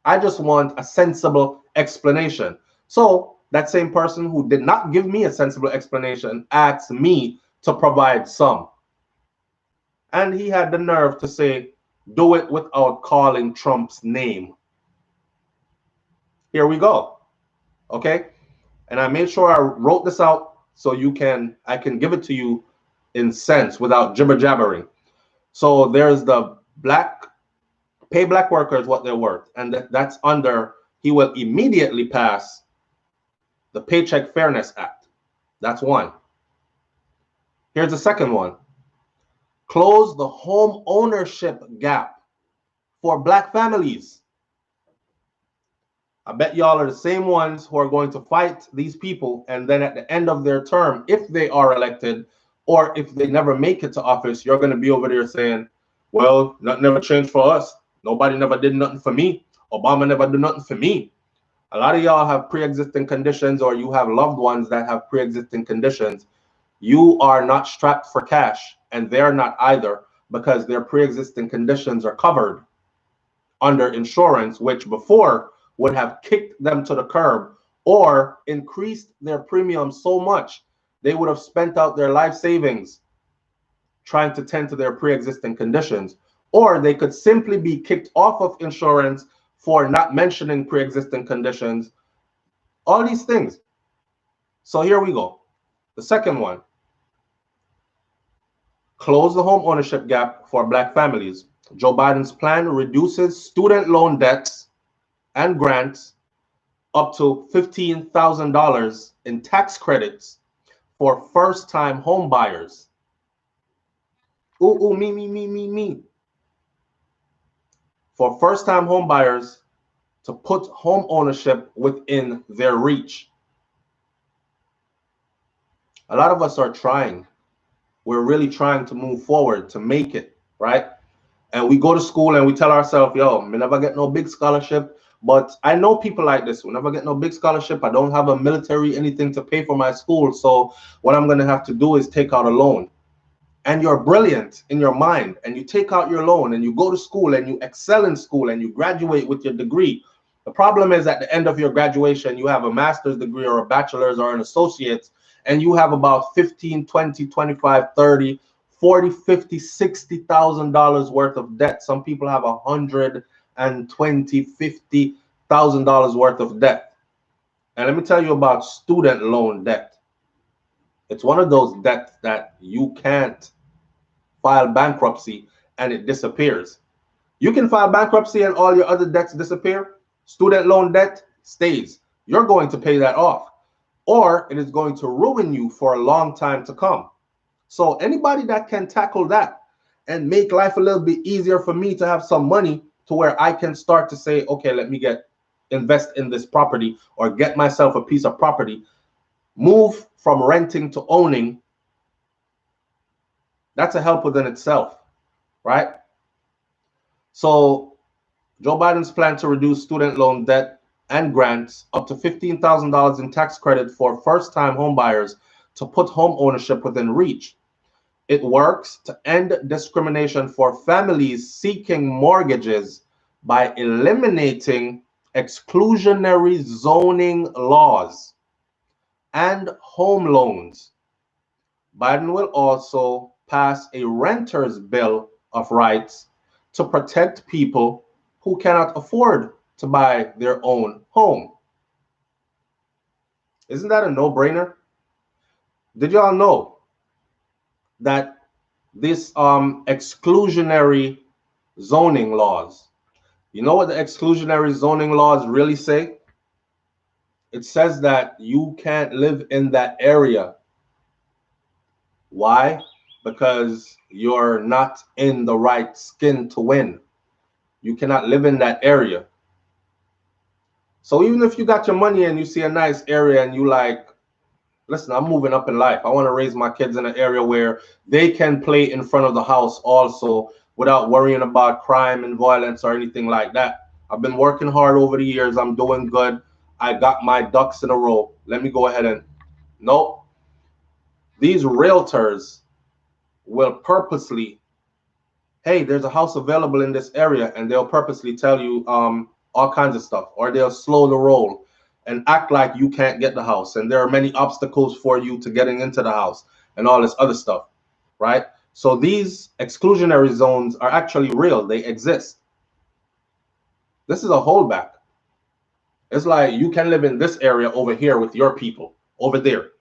I just want a sensible explanation. So that same person who did not give me a sensible explanation asked me to provide some. And he had the nerve to say, do it without calling Trump's name. Here we go. Okay? And I made sure I wrote this out so I can give it to you in sense without jibber jabbering. So there's the pay Black workers what they're worth. And that's under, he will immediately pass the Paycheck Fairness Act. That's one. Here's the second one. Close the home ownership gap for Black families. I bet y'all are the same ones who are going to fight these people, and then at the end of their term, if they are elected or if they never make it to office, you're going to be over there saying, Well, nothing never changed for us. Nobody never did nothing for me. Obama never did nothing for me. A lot of y'all have pre-existing conditions, or you have loved ones that have pre-existing conditions. You are not strapped for cash, and they're not either, because their pre-existing conditions are covered under insurance, which before would have kicked them to the curb or increased their premium so much they would have spent out their life savings trying to tend to their pre-existing conditions, or they could simply be kicked off of insurance for not mentioning pre-existing conditions, all these things. So here we go. The second one, close the home ownership gap for Black families. Joe Biden's plan reduces student loan debts and grants up to $15,000 in tax credits for first-time home buyers. Ooh, me. For first-time home buyers to put home ownership within their reach. A lot of us are trying. We're really trying to move forward, to make it, right? And we go to school and we tell ourselves, yo, me never get no big scholarship, but I know people like this. We never get no big scholarship. I don't have a military, anything to pay for my school. So what I'm going to have to do is take out a loan. And you're brilliant in your mind, and you take out your loan and you go to school and you excel in school and you graduate with your degree. The problem is at the end of your graduation, you have a master's degree or a bachelor's or an associate's, and you have about 15, 20, 25, 30, 40, 50, $60,000 worth of debt. Some people have $120,000, $50,000 worth of debt. And let me tell you about student loan debt. It's one of those debts that you can't file bankruptcy and it disappears. You can file bankruptcy and all your other debts disappear. Student loan debt stays. You're going to pay that off, or it is going to ruin you for a long time to come. So anybody that can tackle that and make life a little bit easier for me to have some money to where I can start to say, okay, let me invest in this property or get myself a piece of property, move from renting to owning, that's a help within itself, right? So Joe Biden's plan to reduce student loan debt and grants up to $15,000 in tax credit for first-time homebuyers to put home ownership within reach. It works to end discrimination for families seeking mortgages by eliminating exclusionary zoning laws and home loans. Biden will also pass a renter's bill of rights to protect people who cannot afford to buy their own home. Isn't that a no-brainer? Did y'all know that this exclusionary zoning laws, you know what the exclusionary zoning laws really say? It says that you can't live in that area. Why? Because you're not in the right skin to win. You cannot live in that area. So even if you got your money and you see a nice area and you like, listen, I'm moving up in life. I want to raise my kids in an area where they can play in front of the house also without worrying about crime and violence or anything like that. I've been working hard over the years. I'm doing good. I got my ducks in a row. Let me go ahead and, nope. These realtors will purposely, hey, there's a house available in this area, and they'll purposely tell you all kinds of stuff, or they'll slow the roll and act like you can't get the house, and there are many obstacles for you to getting into the house and all this other stuff, right? So these exclusionary zones are actually real. They exist. This is a holdback. It's like you can live in this area over here with your people over there.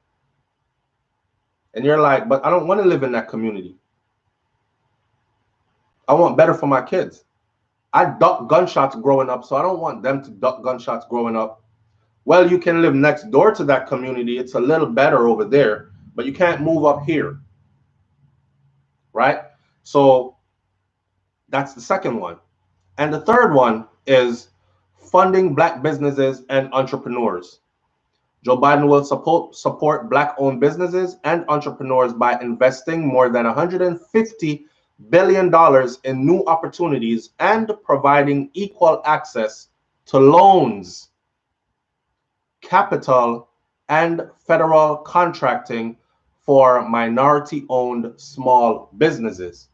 And you're like, but I don't want to live in that community. I want better for my kids. I ducked gunshots growing up, so I don't want them to duck gunshots growing up. Well, you can live next door to that community. It's a little better over there, but you can't move up here, right? So that's the second one. And the third one is funding Black businesses and entrepreneurs. Joe Biden will support Black-owned businesses and entrepreneurs by investing more than $150 billion in new opportunities and providing equal access to loans, capital, and federal contracting for minority-owned small businesses.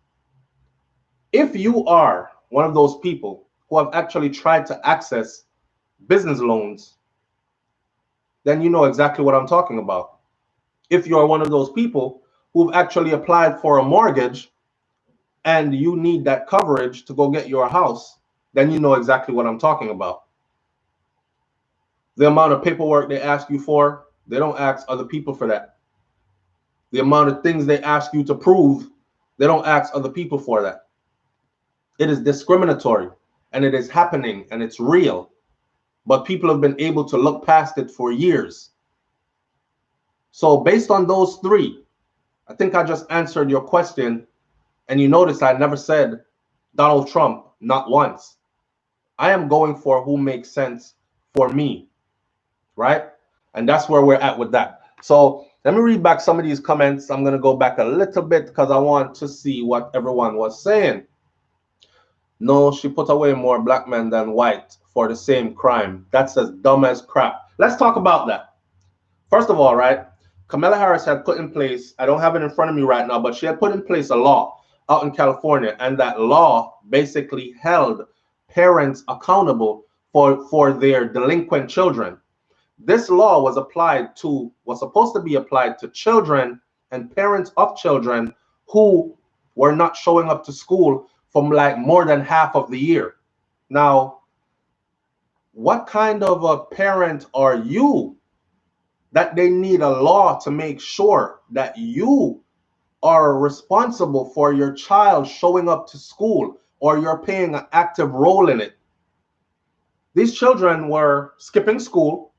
If you are one of those people who have actually tried to access business loans, then you know exactly what I'm talking about. If you're one of those people who've actually applied for a mortgage and you need that coverage to go get your house, then you know exactly what I'm talking about. The amount of paperwork they ask you for, they don't ask other people for that. The amount of things they ask you to prove, they don't ask other people for that. It is discriminatory, and it is happening, and it's real. But people have been able to look past it for years. So based on those three, I think I just answered your question. And you notice I never said Donald Trump, not once. I am going for who makes sense for me, right? And that's where we're at with that. So let me read back some of these comments. I'm going to go back a little bit because I want to see what everyone was saying. No, she put away more black men than white for the same crime. That's as dumb as crap. Let's talk about that. First of all, right, Kamala Harris had put in place, I don't have it in front of me right now, but she had put in place a law out in California, and that law basically held parents accountable for their delinquent children. This law was supposed to be applied to children and parents of children who were not showing up to school from like more than half of the year. Now, what kind of a parent are you that they need a law to make sure that you are responsible for your child showing up to school, or you're playing an active role in it? These children were skipping school,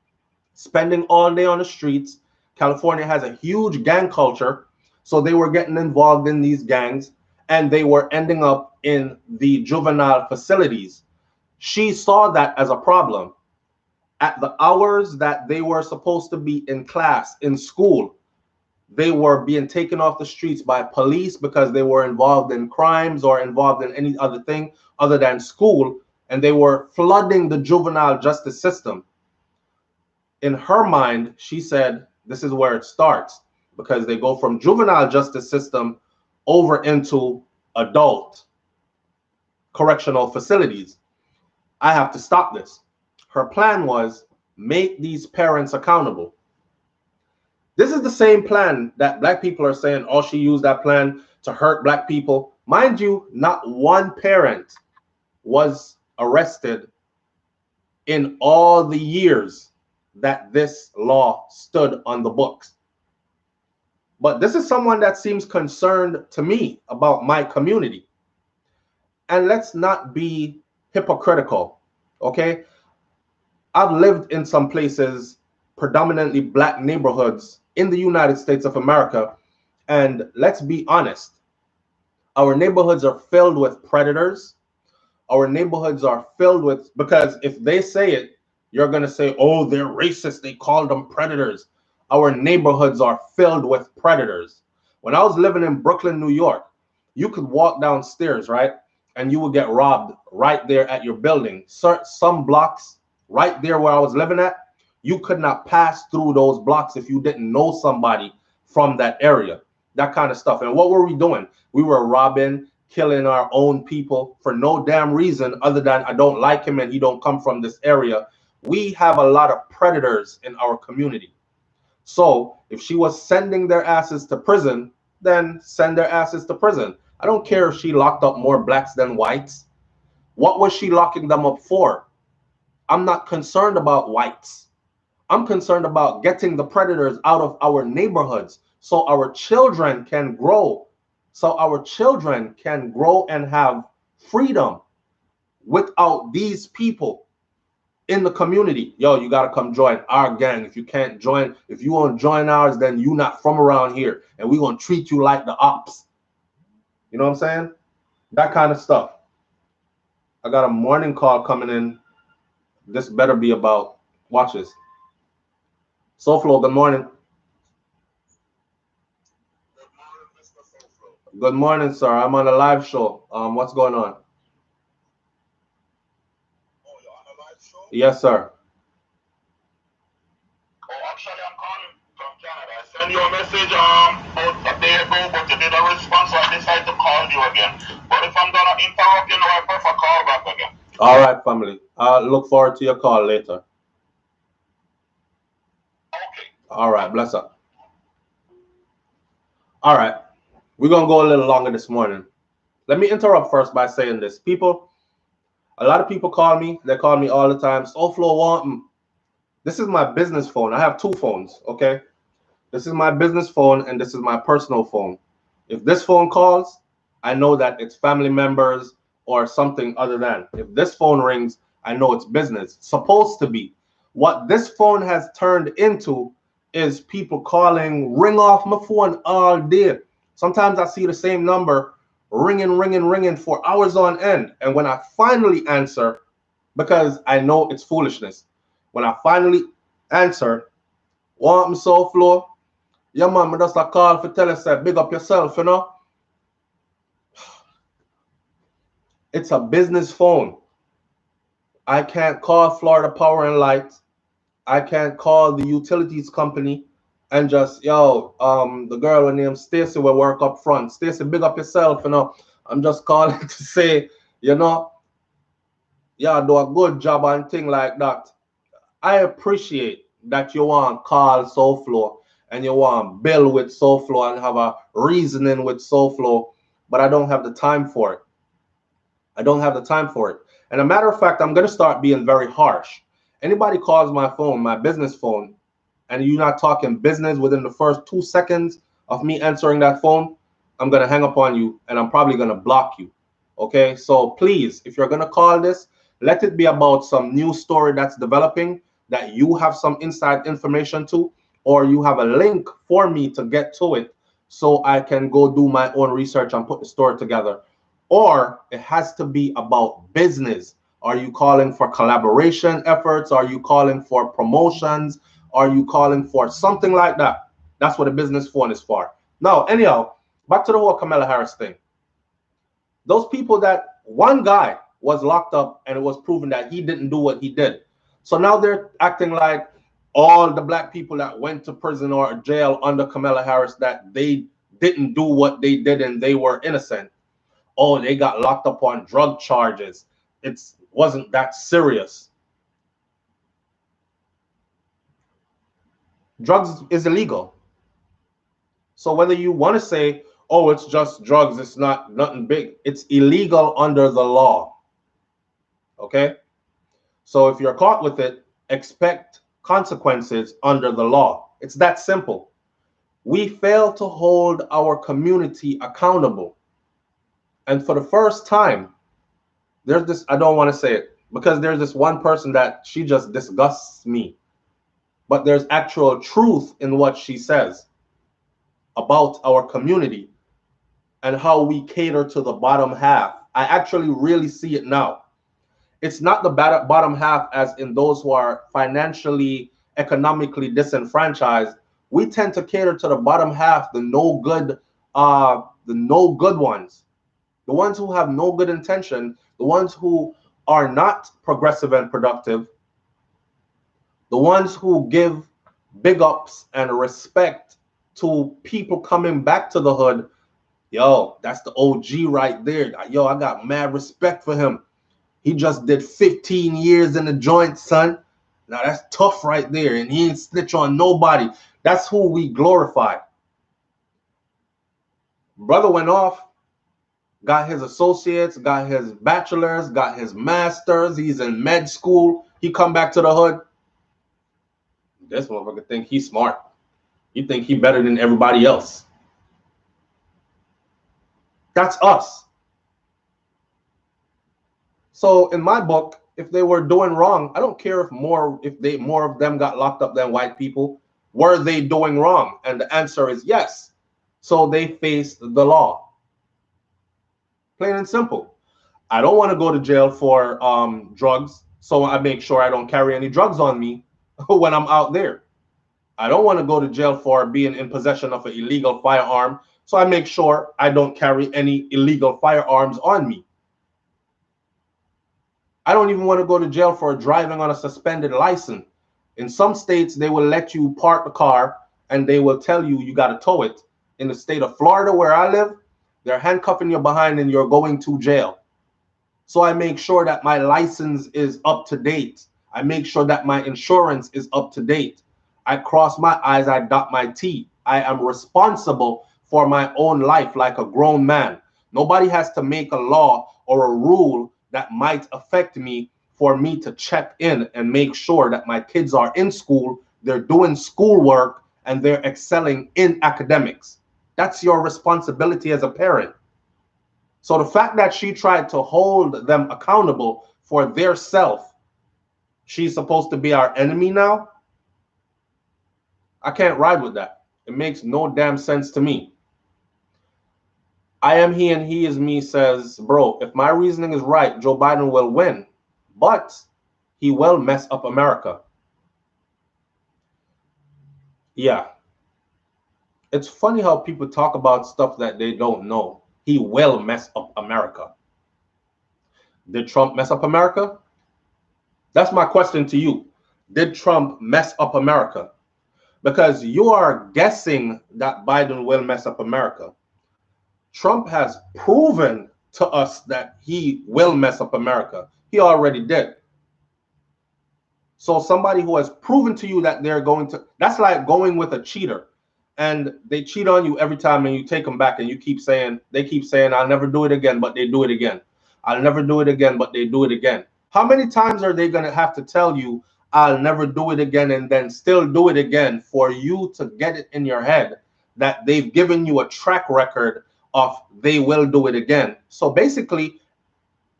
spending all day on the streets. California has a huge gang culture, so they were getting involved in these gangs, and they were ending up in the juvenile facilities. She saw that as a problem. At the hours that they were supposed to be in class, in school, they were being taken off the streets by police because they were involved in crimes or involved in any other thing other than school, and they were flooding the juvenile justice system. In her mind, she said, this is where it starts, because they go from juvenile justice system over into adult correctional facilities. I have to stop this. Her plan was make these parents accountable. This is the same plan that black people are saying, oh, she used that plan to hurt black people. Mind you, not one parent was arrested in all the years that this law stood on the books. But this is someone that seems concerned to me about my community. And let's not be hypocritical, okay? I've lived in some places, predominantly black neighborhoods in the United States of America, and let's be honest, our neighborhoods are filled with predators. Our neighborhoods are filled with, because if they say it, you're going to say, oh, they're racist, they called them predators. Our neighborhoods are filled with predators. When I was living in Brooklyn, New York, you could walk downstairs, right, and you would get robbed right there at your building. Some blocks right there where I was living at, you could not pass through those blocks if you didn't know somebody from that area, that kind of stuff. And what were we doing? We were robbing, killing our own people for no damn reason other than I don't like him and he don't come from this area. We have a lot of predators in our community. So if she was sending their asses to prison, then send their asses to prison. I don't care if she locked up more blacks than whites. What was she locking them up for? I'm not concerned about whites. I'm concerned about getting the predators out of our neighborhoods so our children can grow. So our children can grow and have freedom without these people in the community. Yo, you got to come join our gang. If you can't join, if you won't join ours, then you not from around here. And we're going to treat you like the ops. You know what I'm saying? That kind of stuff. I got a morning call coming in. This better be about, watch this. SouFlo, good morning. Good morning, sir. I'm on a live show. What's going on? Oh, you're on a live show? Yes, sir. Oh, actually, I'm calling from Canada. I sent you a message about a day ago, but you didn't respond, so I decided to call you again. But if I'm gonna interrupt you now, I prefer call back again. All right, family. I'll look forward to your call later. Okay. All right, bless up. All right, we're gonna go a little longer this morning. Let me interrupt first by saying this. People, a lot of people call me. They call me all the time. SouFlo want. This is my business phone. I have two phones, okay? This is my business phone and this is my personal phone. If this phone calls, I know that it's family members or something other than. If this phone rings, I know it's business. Supposed to be. What this phone has turned into is people calling, ring off my phone all day. Sometimes I see the same number ringing for hours on end. And when I finally answer, because I know it's foolishness, when I finally answer, want me SouFlo? Yeah, man, I just a call for tell us that big up yourself, you know. It's a business phone. I can't call Florida Power and Light. I can't call the utilities company and just, the girl named Stacy will work up front. Stacy, big up yourself, you know. I'm just calling to say, yeah, do a good job and thing like that. I appreciate that you want to call SouFlo and you want to build with SouFlo and have a reasoning with SouFlo, but I don't have the time for it. I don't have the time for it. And a matter of fact, I'm going to start being very harsh. Anybody calls my phone, my business phone, and you're not talking business within the first 2 seconds of me answering that phone, I'm going to hang up on you and I'm probably going to block you. Okay? So please, if you're going to call this, let it be about some new story that's developing that you have some inside information to, or you have a link for me to get to it so I can go do my own research and put the story together. Or it has to be about business. Are you calling for collaboration efforts? Are you calling for promotions? Are you calling for something like that? That's what a business phone is for. Now, anyhow, back to the whole Kamala Harris thing. Those people that one guy was locked up and it was proven that he didn't do what he did. So now they're acting like all the black people that went to prison or jail under Kamala Harris, that they didn't do what they did and they were innocent. Oh, they got locked up on drug charges. It wasn't that serious. Drugs is illegal. So whether you want to say, oh, it's just drugs, it's not nothing big, it's illegal under the law. Okay? So if you're caught with it, expect consequences under the law. It's that simple. We fail to hold our community accountable. And for the first time, there's this, I don't want to say it, because there's this one person that she just disgusts me. But there's actual truth in what she says about our community and how we cater to the bottom half. I actually really see it now. It's not the bottom half as in those who are financially, economically disenfranchised. We tend to cater to the bottom half, the no good ones, the ones who have no good intention, the ones who are not progressive and productive, the ones who give big ups and respect to people coming back to the hood. Yo, that's the OG right there. Yo, I got mad respect for him. He just did 15 years in the joint, son. Now that's tough right there. And he ain't snitch on nobody. That's who we glorify. Brother went off, got his associates, got his bachelor's, got his master's. He's in med school. He come back to the hood. This motherfucker think he's smart. He think he better than everybody else. That's us. So in my book, if they were doing wrong, I don't care if more of them got locked up than white people. Were they doing wrong? And the answer is yes. So they faced the law. Plain and simple. I don't want to go to jail for drugs, so I make sure I don't carry any drugs on me when I'm out there. I don't want to go to jail for being in possession of an illegal firearm, So I make sure I don't carry any illegal firearms on me. I don't even want to go to jail for driving on a suspended license. In some states, they will let you park the car and they will tell you got to tow it. In the state of Florida, where I live, they're handcuffing you behind and you're going to jail. So I make sure that my license is up to date. I make sure that my insurance is up to date. I cross my I's, I dot my T. I am responsible for my own life like a grown man. Nobody has to make a law or a rule that might affect me for me to check in and make sure that my kids are in school, they're doing schoolwork, and they're excelling in academics. That's your responsibility as a parent. So the fact that she tried to hold them accountable for their self, she's supposed to be our enemy now? I can't ride with that. It makes no damn sense to me. I am he and he is me says, bro, if my reasoning is right, Joe Biden will win, but he will mess up America. Yeah. It's funny how people talk about stuff that they don't know. He will mess up America. Did Trump mess up America? That's my question to you. Did Trump mess up America? Because you are guessing that Biden will mess up America. Trump has proven to us that he will mess up America. He already did. So somebody who has proven to you that they're going to, that's like going with a cheater and they cheat on you every time and you take them back and you keep saying, they keep saying, I'll never do it again, but they do it again. I'll never do it again, but they do it again. How many times are they going to have to tell you, I'll never do it again, and then still do it again for you to get it in your head that they've given you a track record of they will do it again? So basically,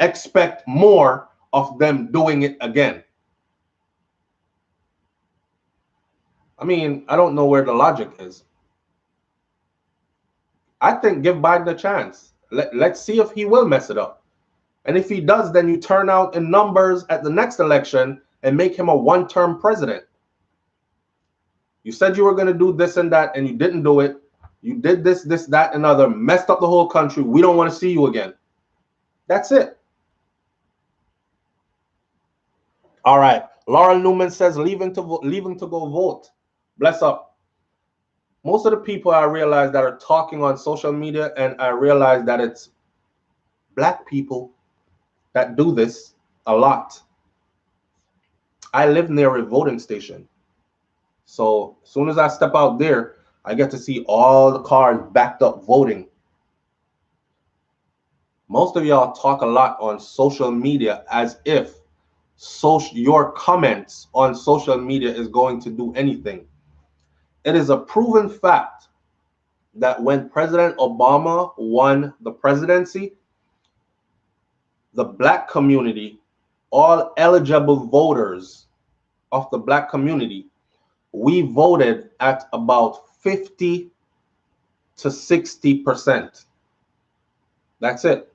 expect more of them doing it again. I mean, I don't know where the logic is. I think give Biden a chance. Let's see if he will mess it up. And if he does, then you turn out in numbers at the next election and make him a one-term president. You said you were going to do this and that, and you didn't do it. You did this, that, and other, messed up the whole country. We don't want to see you again. That's it. All right. Laura Newman says, leaving to go vote. Bless up. Most of the people I realize that are talking on social media, and I realize that it's black people that do this a lot. I live near a voting station. So as soon as I step out there, I get to see all the cars backed up voting. Most of y'all talk a lot on social media as if your comments on social media is going to do anything. It is a proven fact that when President Obama won the presidency, the black community, all eligible voters of the black community, we voted at about 50 to 60%. That's it.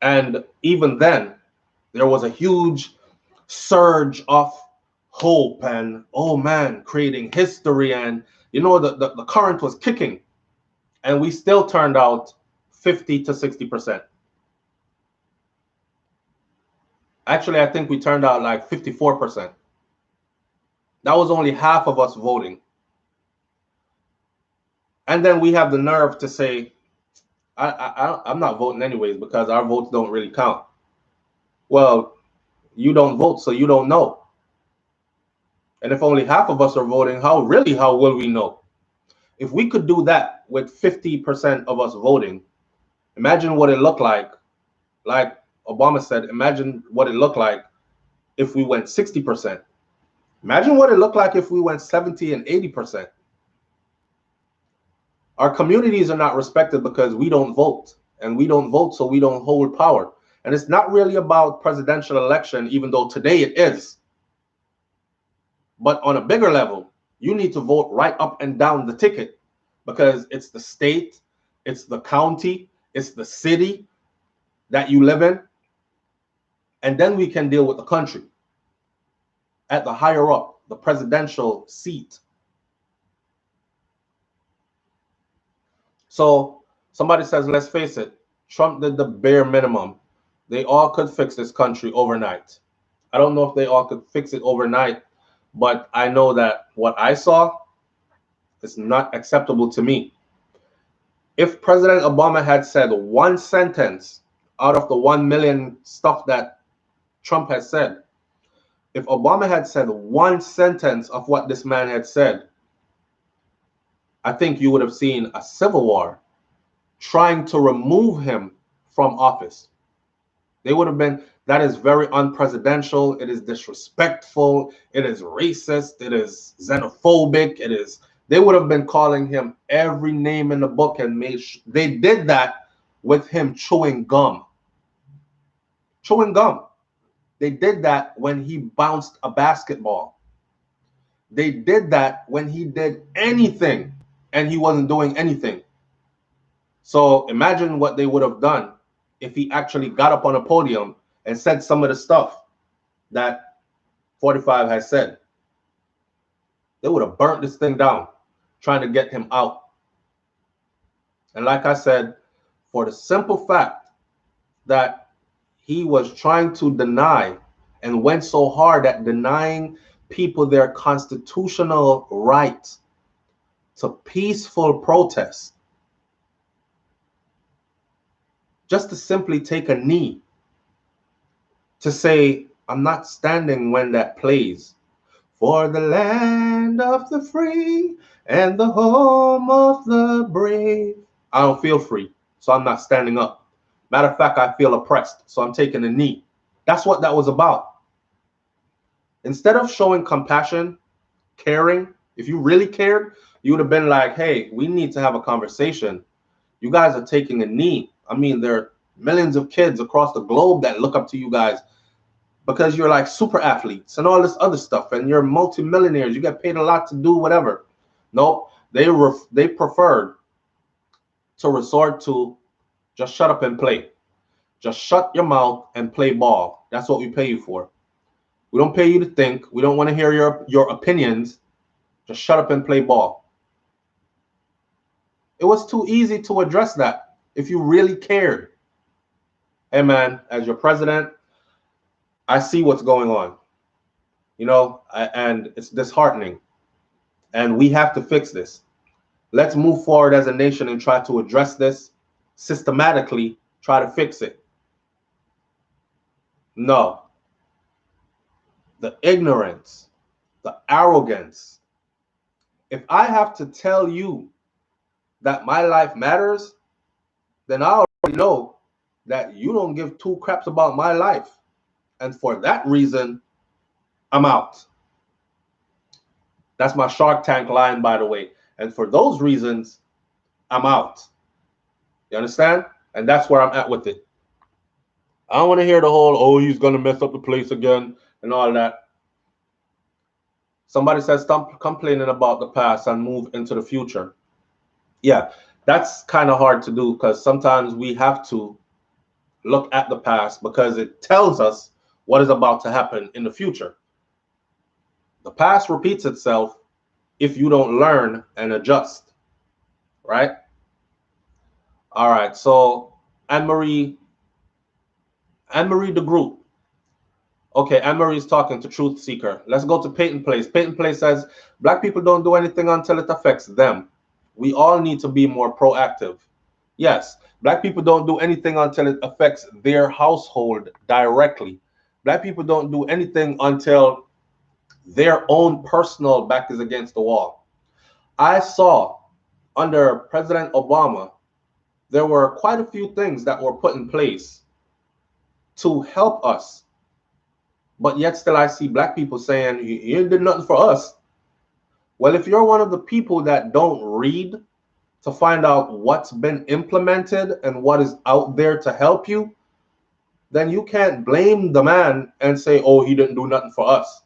And even then, there was a huge surge of hope and, oh man, creating history. And, you know, the current was kicking. And we still turned out 50 to 60%. Actually, I think we turned out like 54%. That was only half of us voting. And then we have the nerve to say, I'm not voting anyways because our votes don't really count. Well, you don't vote, so you don't know. And if only half of us are voting, how will we know? If we could do that with 50% of us voting, imagine what it looked like. Like Obama said, imagine what it looked like if we went 60%. Imagine what it looked like if we went 70 and 80%. Our communities are not respected because we don't vote, and we don't vote, so we don't hold power. And it's not really about presidential election, even though today it is. But on a bigger level, you need to vote right up and down the ticket because it's the state, it's the county, it's the city that you live in. And then we can deal with the country at the higher up, the presidential seat. So somebody says, let's face it, Trump did the bare minimum. They all could fix this country overnight. I don't know if they all could fix it overnight, but I know that what I saw is not acceptable to me. If President Obama had said one sentence out of the 1 million stuff that Trump has said, if Obama had said one sentence of what this man had said, I think you would have seen a civil war trying to remove him from office. They would have been, that is very unpresidential. It is disrespectful. It is racist. It is xenophobic. It is, they would have been calling him every name in the book and they did that with him chewing gum. Chewing gum. They did that when he bounced a basketball. They did that when he did anything and he wasn't doing anything. So imagine what they would have done if he actually got up on a podium and said some of the stuff that 45 has said. They would have burnt this thing down, trying to get him out. And like I said, for the simple fact that he was trying to deny and went so hard at denying people their constitutional right to peaceful protest, just to simply take a knee to say, I'm not standing when that plays. For the land of the free and the home of the brave. I don't feel free, so I'm not standing up. Matter of fact, I feel oppressed, so I'm taking a knee. That's what that was about. Instead of showing compassion, caring, if you really cared, you would have been like, hey, we need to have a conversation. You guys are taking a knee. I mean, there are millions of kids across the globe that look up to you guys because you're like super athletes and all this other stuff, and you're multimillionaires. You get paid a lot to do whatever. Nope, they preferred to resort to just shut up and play. Just shut your mouth and play ball. That's what we pay you for. We don't pay you to think. We don't want to hear your opinions. Just shut up and play ball. It was too easy to address that if you really cared. Hey man, as your president, I see what's going on, you know, and it's disheartening. And we have to fix this. Let's move forward as a nation and try to address this systematically, try to fix it. No. The ignorance, the arrogance. If I have to tell you that my life matters, then I already know that you don't give two craps about my life. And for that reason, I'm out. That's my Shark Tank line, by the way. And for those reasons, I'm out. You understand? And that's where I'm at with it. I don't want to hear the whole, oh, he's going to mess up the place again and all that. Somebody says, stop complaining about the past and move into the future. Yeah, that's kind of hard to do because sometimes we have to look at the past because it tells us what is about to happen in the future. The past repeats itself if you don't learn and adjust, right? All right, so Anne-Marie the group. Okay, Anne-Marie is talking to Truth Seeker. Let's go to Peyton Place. Peyton Place says, Black people don't do anything until it affects them. We all need to be more proactive. Yes, Black people don't do anything until it affects their household directly. Black people don't do anything until their own personal back is against the wall. I saw under President Obama, there were quite a few things that were put in place to help us. But yet still I see Black people saying, you did nothing for us. Well, if you're one of the people that don't read to find out what's been implemented and what is out there to help you, then you can't blame the man and say, oh, he didn't do nothing for us.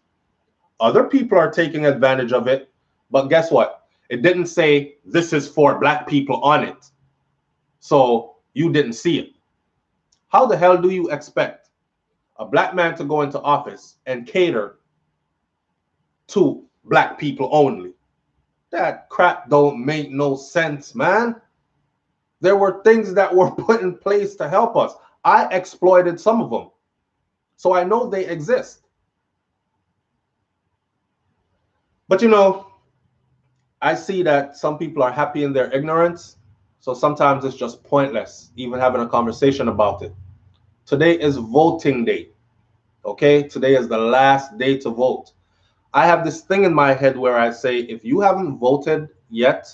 Other people are taking advantage of it. But guess what? It didn't say this is for Black people on it. So you didn't see it. How the hell do you expect a Black man to go into office and cater to Black people only? That crap don't make no sense, man. There were things that were put in place to help us. I exploited some of them. So I know they exist. But you know, I see that some people are happy in their ignorance. So sometimes it's just pointless even having a conversation about it. Today is voting day. Okay? Today is the last day to vote. I have this thing in my head where I say, if you haven't voted yet,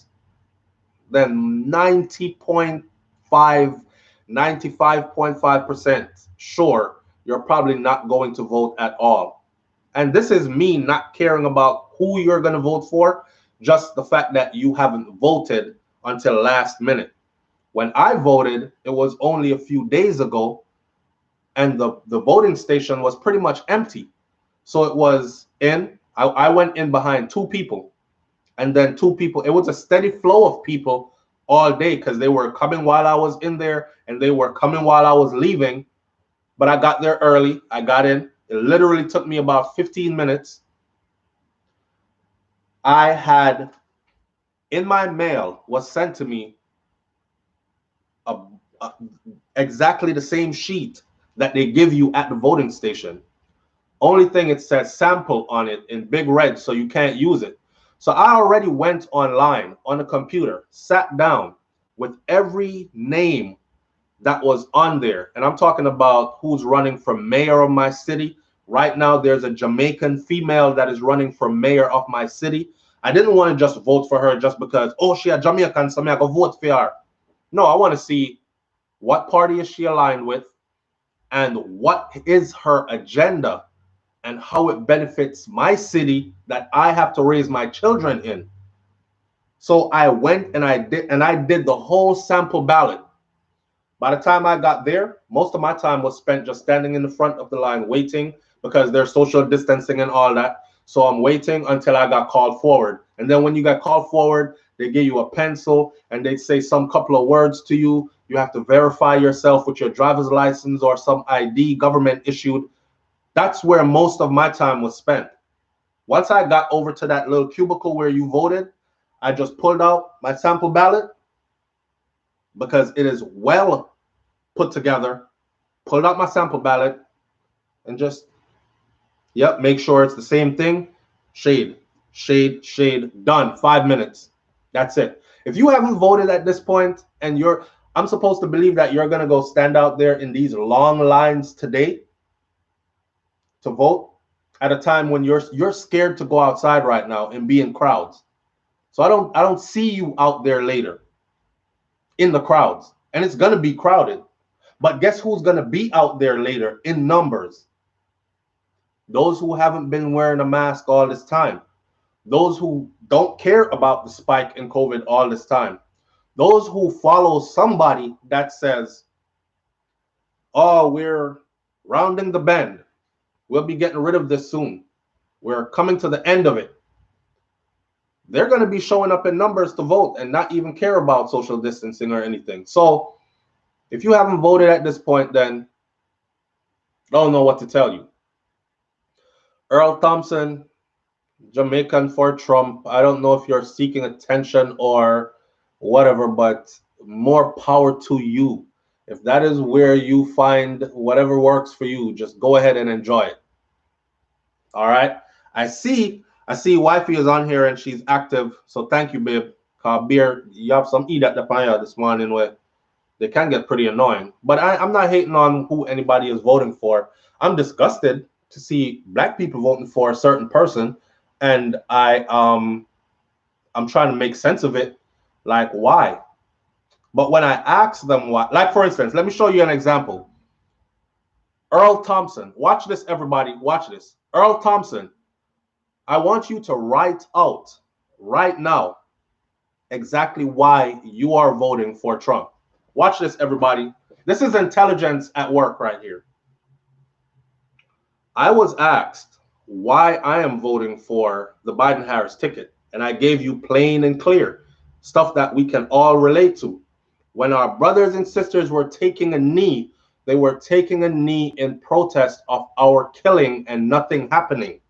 then 95.5% sure you're probably not going to vote at all. And this is me not caring about who you're going to vote for, just the fact that you haven't voted until last minute. When I voted, it was only a few days ago, and the voting station was pretty much empty. So it was I went in behind two people, and then two people. It was a steady flow of people all day because they were coming while I was in there and they were coming while I was leaving. But I got there early. I got in. It literally took me about 15 minutes. I had in my mail was sent to me a, a, exactly the same sheet that they give you at the voting station. Only thing, it says sample on it in big red, so you can't use it. So I already went online on the computer, sat down with every name that was on there. And I'm talking about who's running for mayor of my city. Right now, there's a Jamaican female that is running for mayor of my city. I didn't want to just vote for her just because, oh, she a Jamaican, so I go vote for her. No, I want to see what party is she aligned with and what is her agenda and how it benefits my city that I have to raise my children in. So I went and I did the whole sample ballot. By the time I got there, most of my time was spent just standing in the front of the line waiting because there's social distancing and all that. So I'm waiting until I got called forward. And then when you got called forward, they give you a pencil and they say some couple of words to you. You have to verify yourself with your driver's license or some ID government issued. That's where most of my time was spent. Once I got over to that little cubicle where you voted, I just pulled out my sample ballot because it is well put together, pulled out my sample ballot and just, yep, make sure it's the same thing. Shade, shade, shade, done. 5 minutes. That's it. If you haven't voted at this point and I'm supposed to believe that you're going to go stand out there in these long lines today to vote at a time when you're scared to go outside right now and be in crowds. So I don't see you out there later in the crowds, and it's going to be crowded. But guess who's going to be out there later in numbers? Those who haven't been wearing a mask all this time. Those who don't care about the spike in COVID all this time. Those who follow somebody that says, oh, we're rounding the bend. We'll be getting rid of this soon. We're coming to the end of it. They're going to be showing up in numbers to vote and not even care about social distancing or anything. So if you haven't voted at this point, then I don't know what to tell you. Earl Thompson, Jamaican for Trump. I don't know if you're seeking attention or whatever, but more power to you. If that is where you find whatever works for you, just go ahead and enjoy it. All right. I see wifey is on here and she's active. So thank you, babe. Beer, you have some eat at the fire this morning where they can get pretty annoying. But I'm not hating on who anybody is voting for. I'm disgusted to see black people voting for a certain person, and I'm trying to make sense of it. Like, why? But when I ask them why, like for instance, let me show you an example. Earl Thompson, watch this, everybody, watch this. Earl Thompson, I want you to write out right now exactly why you are voting for Trump. Watch this, everybody. This is intelligence at work right here. I was asked why I am voting for the Biden-Harris ticket, and I gave you plain and clear stuff that we can all relate to. When our brothers and sisters were taking a knee, they were taking a knee in protest of our killing and nothing happening.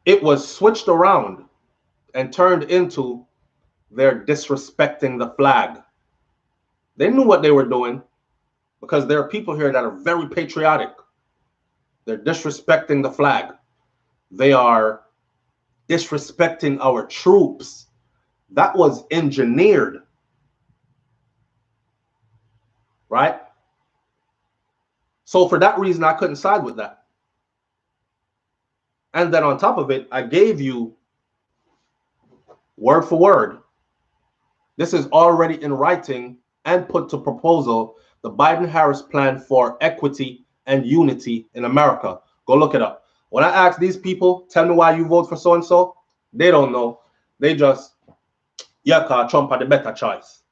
It was switched around. and turned into they're disrespecting the flag. They knew what they were doing because there are people here that are very patriotic. They're disrespecting the flag. They are disrespecting our troops. That was engineered, right? So for that reason, I couldn't side with that. And then on top of it, I gave you word for word. This is already in writing and put to proposal, the Biden-Harris plan for equity and unity in America. Go look it up. When I ask these people, tell me why you vote for so-and-so, they don't know. They just, yeah, because Trump had the better choice.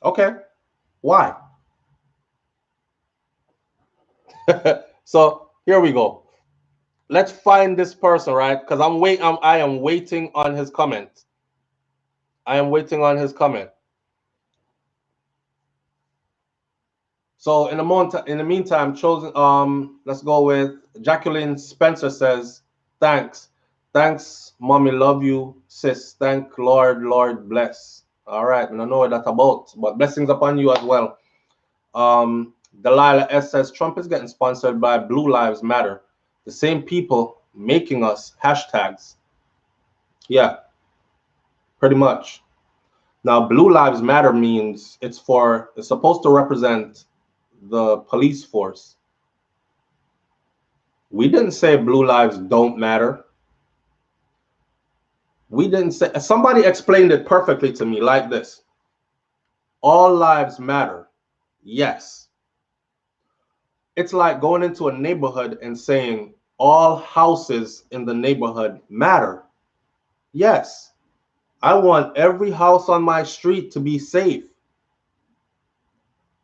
Okay, why? So here we go. Let's find this person, right? Because I am waiting on his comment. I am waiting on his comment. So in the meantime, chosen. Let's go with Jacqueline Spencer says, "Thanks, mommy, love you, sis. Thank Lord bless." All right, I don't know what that's about, but blessings upon you as well. Delilah S says, "Trump is getting sponsored by Blue Lives Matter, the same people making us hashtags." Yeah, pretty much. Now, Blue Lives Matter means it's supposed to represent the police force. We didn't say blue lives don't matter. We didn't say, somebody explained it perfectly to me like this. All lives matter. Yes. It's like going into a neighborhood and saying all houses in the neighborhood matter. Yes. I want every house on my street to be safe.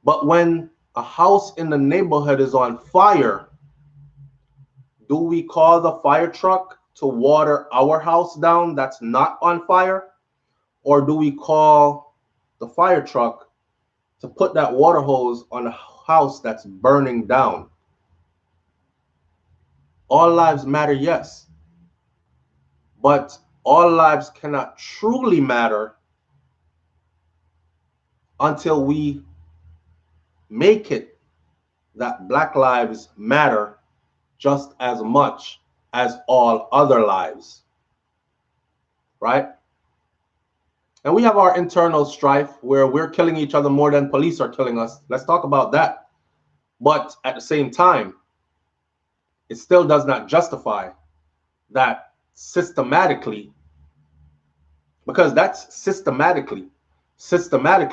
But when a house in the neighborhood is on fire, do we call the fire truck to water our house down that's not on fire? Or do we call the fire truck to put that water hose on a house that's burning down? All lives matter, yes. But all lives cannot truly matter until we make it that Black lives matter just as much as all other lives, right? And we have our internal strife where we're killing each other more than police are killing us. Let's talk about that. But at the same time, it still does not justify that systematically, because that's systematically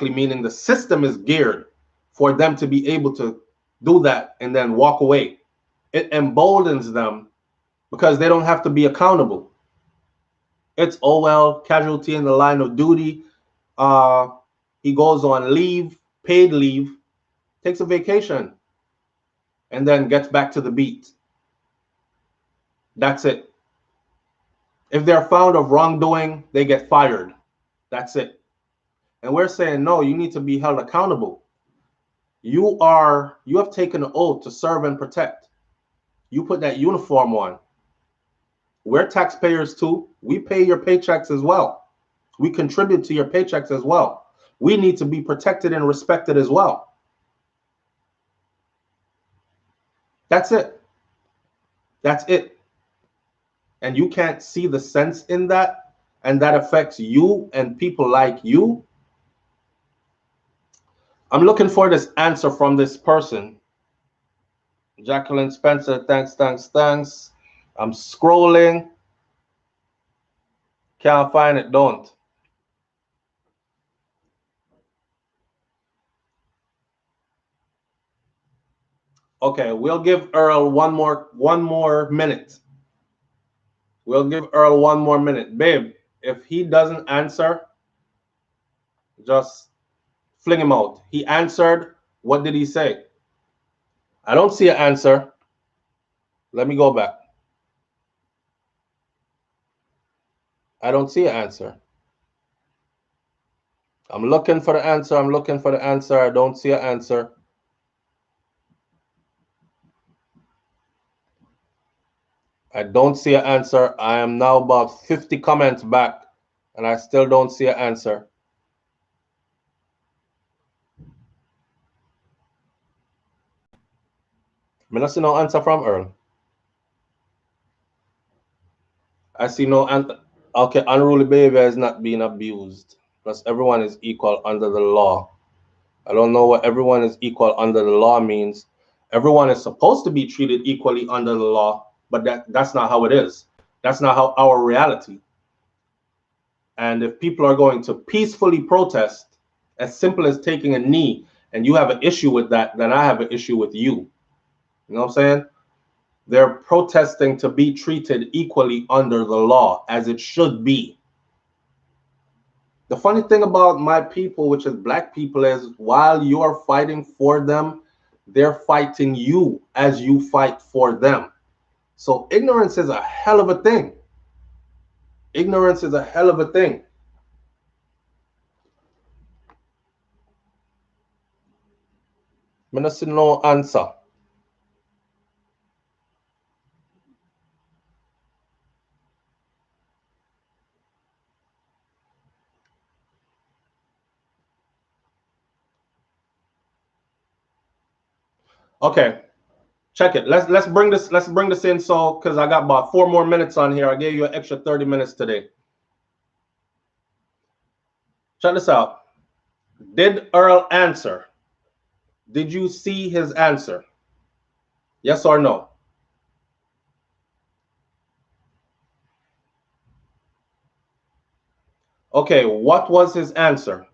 meaning the system is geared for them to be able to do that and then walk away. It emboldens them because they don't have to be accountable. It's, oh, well, casualty in the line of duty. He goes on leave, paid leave, takes a vacation, and then gets back to the beat. That's it. If they're found of wrongdoing, they get fired. That's it. And we're saying, no, you need to be held accountable. You have taken an oath to serve and protect. You put that uniform on. We're taxpayers too. We pay your paychecks as well. We contribute to your paychecks as well. We need to be protected and respected as well. That's it. That's it. And you can't see the sense in that, and that affects you and people like you. I'm looking for this answer from this person. Jacqueline Spencer, thanks. I'm scrolling. Can't find it, don't. Okay, we'll give Earl one more minute. We'll give Earl one more minute. Babe, if he doesn't answer, just fling him out. He answered. What did he say? I don't see an answer. Let me go back. I don't see an answer. I'm looking for the answer. I don't see an answer. I don't see an answer. I am now about 50 comments back, and I still don't see an answer. I don't see no answer from Earl. I see no answer. Okay, unruly behavior is not being abused. Because everyone is equal under the law. I don't know what everyone is equal under the law means. Everyone is supposed to be treated equally under the law, but that's not how it is. That's not how our reality. And if people are going to peacefully protest, as simple as taking a knee, and you have an issue with that, then I have an issue with you. You know what I'm saying? They're protesting to be treated equally under the law, as it should be. The funny thing about my people, which is black people, is while you are fighting for them, they're fighting you as you fight for them. So ignorance is a hell of a thing. Ignorance is a hell of a thing. I'm not see no answer. Okay, check it. Let's bring this in. So because I got about 4 more minutes on here, I gave you an extra 30 minutes today. Check this out. Did Earl answer? Did you see his answer? Yes or no? Okay, what was his answer?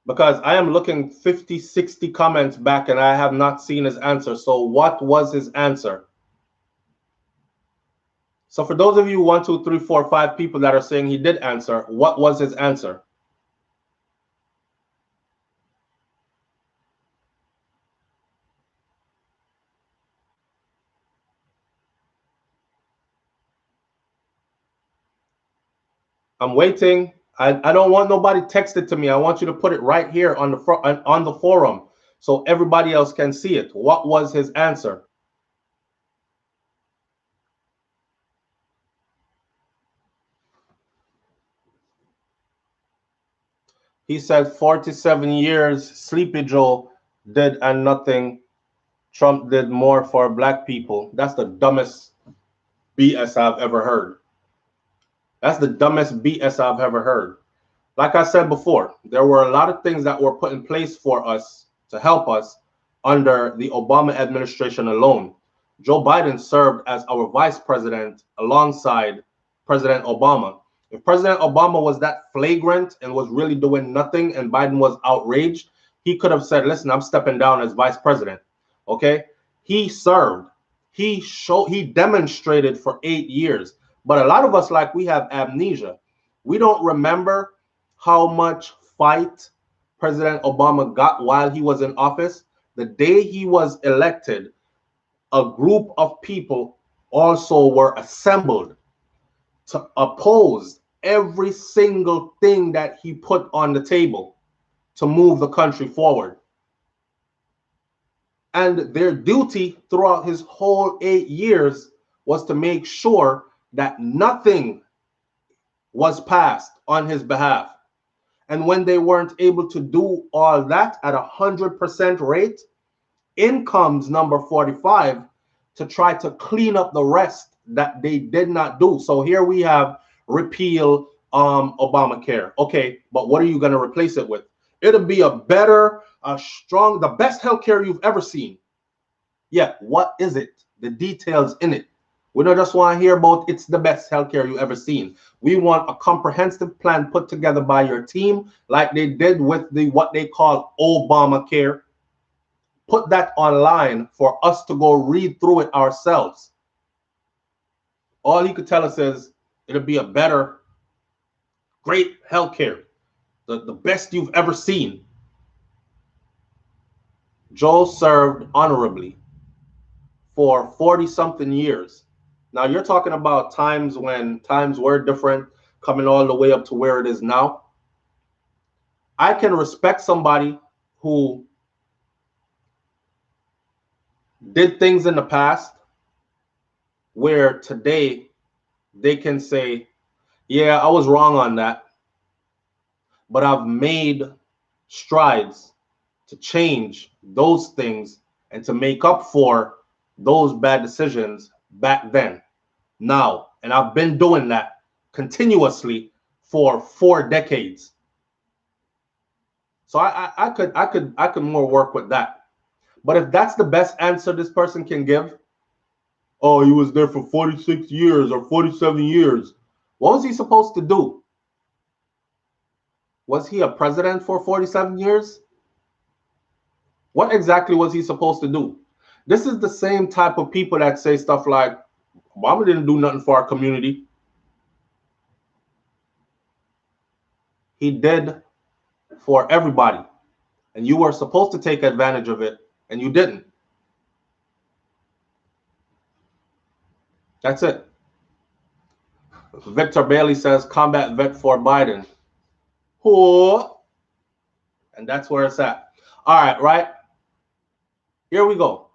Because I am looking 50, 60 comments back and I have not seen his answer. So what was his answer? So for those of you 1, 2, 3, 4, 5 people that are saying he did answer, what was his answer? I'm waiting. I don't want nobody texted to me. I want you to put it right here on the forum so everybody else can see it. What was his answer? He said 47 years Sleepy Joe did and nothing. Trump did more for black people. That's the dumbest BS I've ever heard. That's the dumbest BS I've ever heard. Like I said before, there were a lot of things that were put in place for us to help us under the Obama administration alone. Joe Biden served as our vice president alongside President Obama. If President Obama was that flagrant and was really doing nothing and Biden was outraged, he could have said, listen, I'm stepping down as vice president. Okay? He served. He demonstrated for 8 years. But a lot of us, like, we have amnesia. We don't remember how much fight President Obama got while he was in office. The day he was elected, a group of people also were assembled to oppose every single thing that he put on the table to move the country forward. And their duty throughout his whole 8 years was to make sure that nothing was passed on his behalf. And when they weren't able to do all that at 100% rate, in comes number 45 to try to clean up the rest that they did not do. So here we have repeal Obamacare. Okay, but what are you going to replace it with? It'll be a better, strong, the best healthcare you've ever seen. Yeah, what is it? The details in it. We don't just want to hear about it's the best healthcare you ever seen. We want a comprehensive plan put together by your team, like they did with the what they call Obamacare. Put that online for us to go read through it ourselves. All he could tell us is it'll be a better, great healthcare, the best you've ever seen. Joe served honorably for 40-something years. Now you're talking about times when times were different, coming all the way up to where it is now. I can respect somebody who did things in the past where today they can say, yeah, I was wrong on that, but I've made strides to change those things and to make up for those bad decisions back then, now. And I've been doing that continuously for 4 decades. So I could more work with that. But if that's the best answer this person can give, oh, he was there for 46 years or 47 years. What was he supposed to do? Was he a president for 47 years? What exactly was he supposed to do? This is the same type of people that say stuff like, Obama didn't do nothing for our community. He did for everybody. And you were supposed to take advantage of it, and you didn't. That's it. Victor Bailey says, combat vet for Biden. Oh. And that's where it's at. All right, right? Here we go.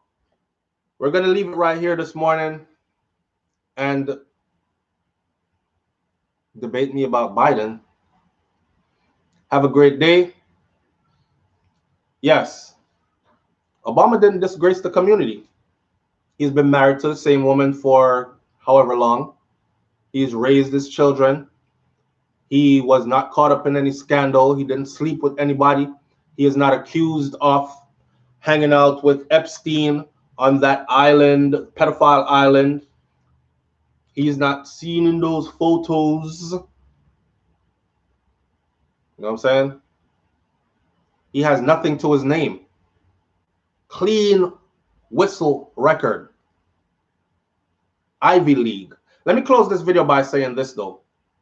We're going to leave it right here this morning and debate me about Biden. Have a great day. Yes, Obama didn't disgrace the community. He's been married to the same woman for however long. He's raised his children. He was not caught up in any scandal. He didn't sleep with anybody. He is not accused of hanging out with Epstein on that island, pedophile island. He's not seen in those photos. You know what I'm saying? He has nothing to his name. Clean whistle record. Ivy League. Let me close this video by saying this, though.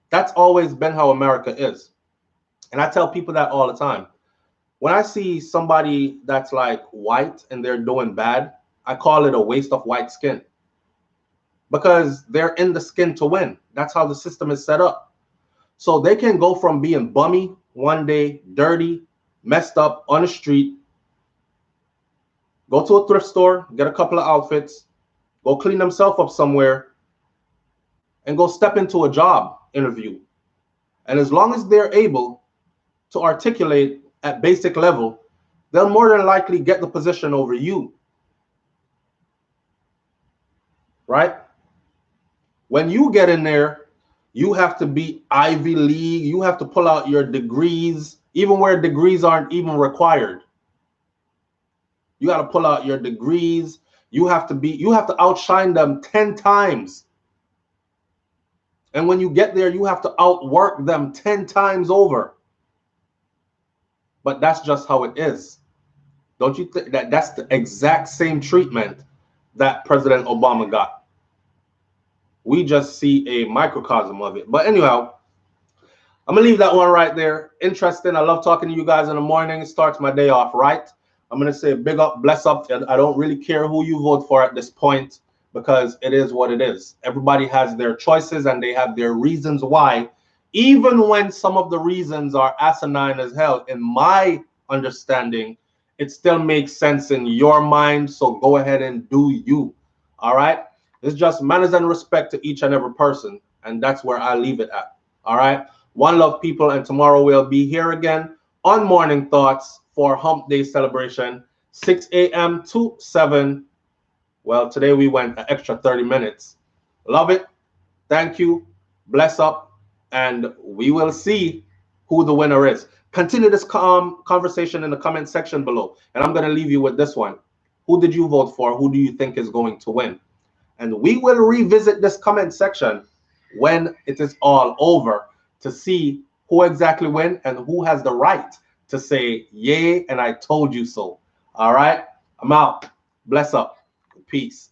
That's always been how America is. And I tell people that all the time. When I see somebody that's like white and they're doing bad, I call it a waste of white skin. Because they're in the skin to win. That's how the system is set up. So they can go from being bummy one day, dirty, messed up on the street, go to a thrift store, get a couple of outfits, go clean themselves up somewhere, and go step into a job interview. And as long as they're able to articulate at basic level, they'll more than likely get the position over you. Right? When you get in there, you have to be Ivy League. You have to pull out your degrees, even where degrees aren't even required. You got to pull out your degrees. You have to outshine them 10 times. And when you get there, you have to outwork them 10 times over. But that's just how it is. Don't you think that that's the exact same treatment that President Obama got? We just see a microcosm of it. But anyhow, I'm going to leave that one right there. Interesting. I love talking to you guys in the morning. It starts my day off right. I'm going to say big up, bless up. And I don't really care who you vote for at this point, because it is what it is. Everybody has their choices and they have their reasons why, even when some of the reasons are asinine as hell. In my understanding, it still makes sense in your mind. So go ahead and do you. All right. It's just manners and respect to each and every person. And that's where I leave it at. All right. One love, people. And tomorrow we'll be here again on Morning Thoughts for Hump Day celebration, 6 a.m. to 7. Well, today we went an extra 30 minutes. Love it. Thank you. Bless up. And we will see who the winner is. Continue this conversation in the comment section below. And I'm going to leave you with this one. Who did you vote for? Who do you think is going to win? And we will revisit this comment section when it is all over to see who exactly win and who has the right to say, yay, and I told you so. All right. I'm out. Bless up. Peace.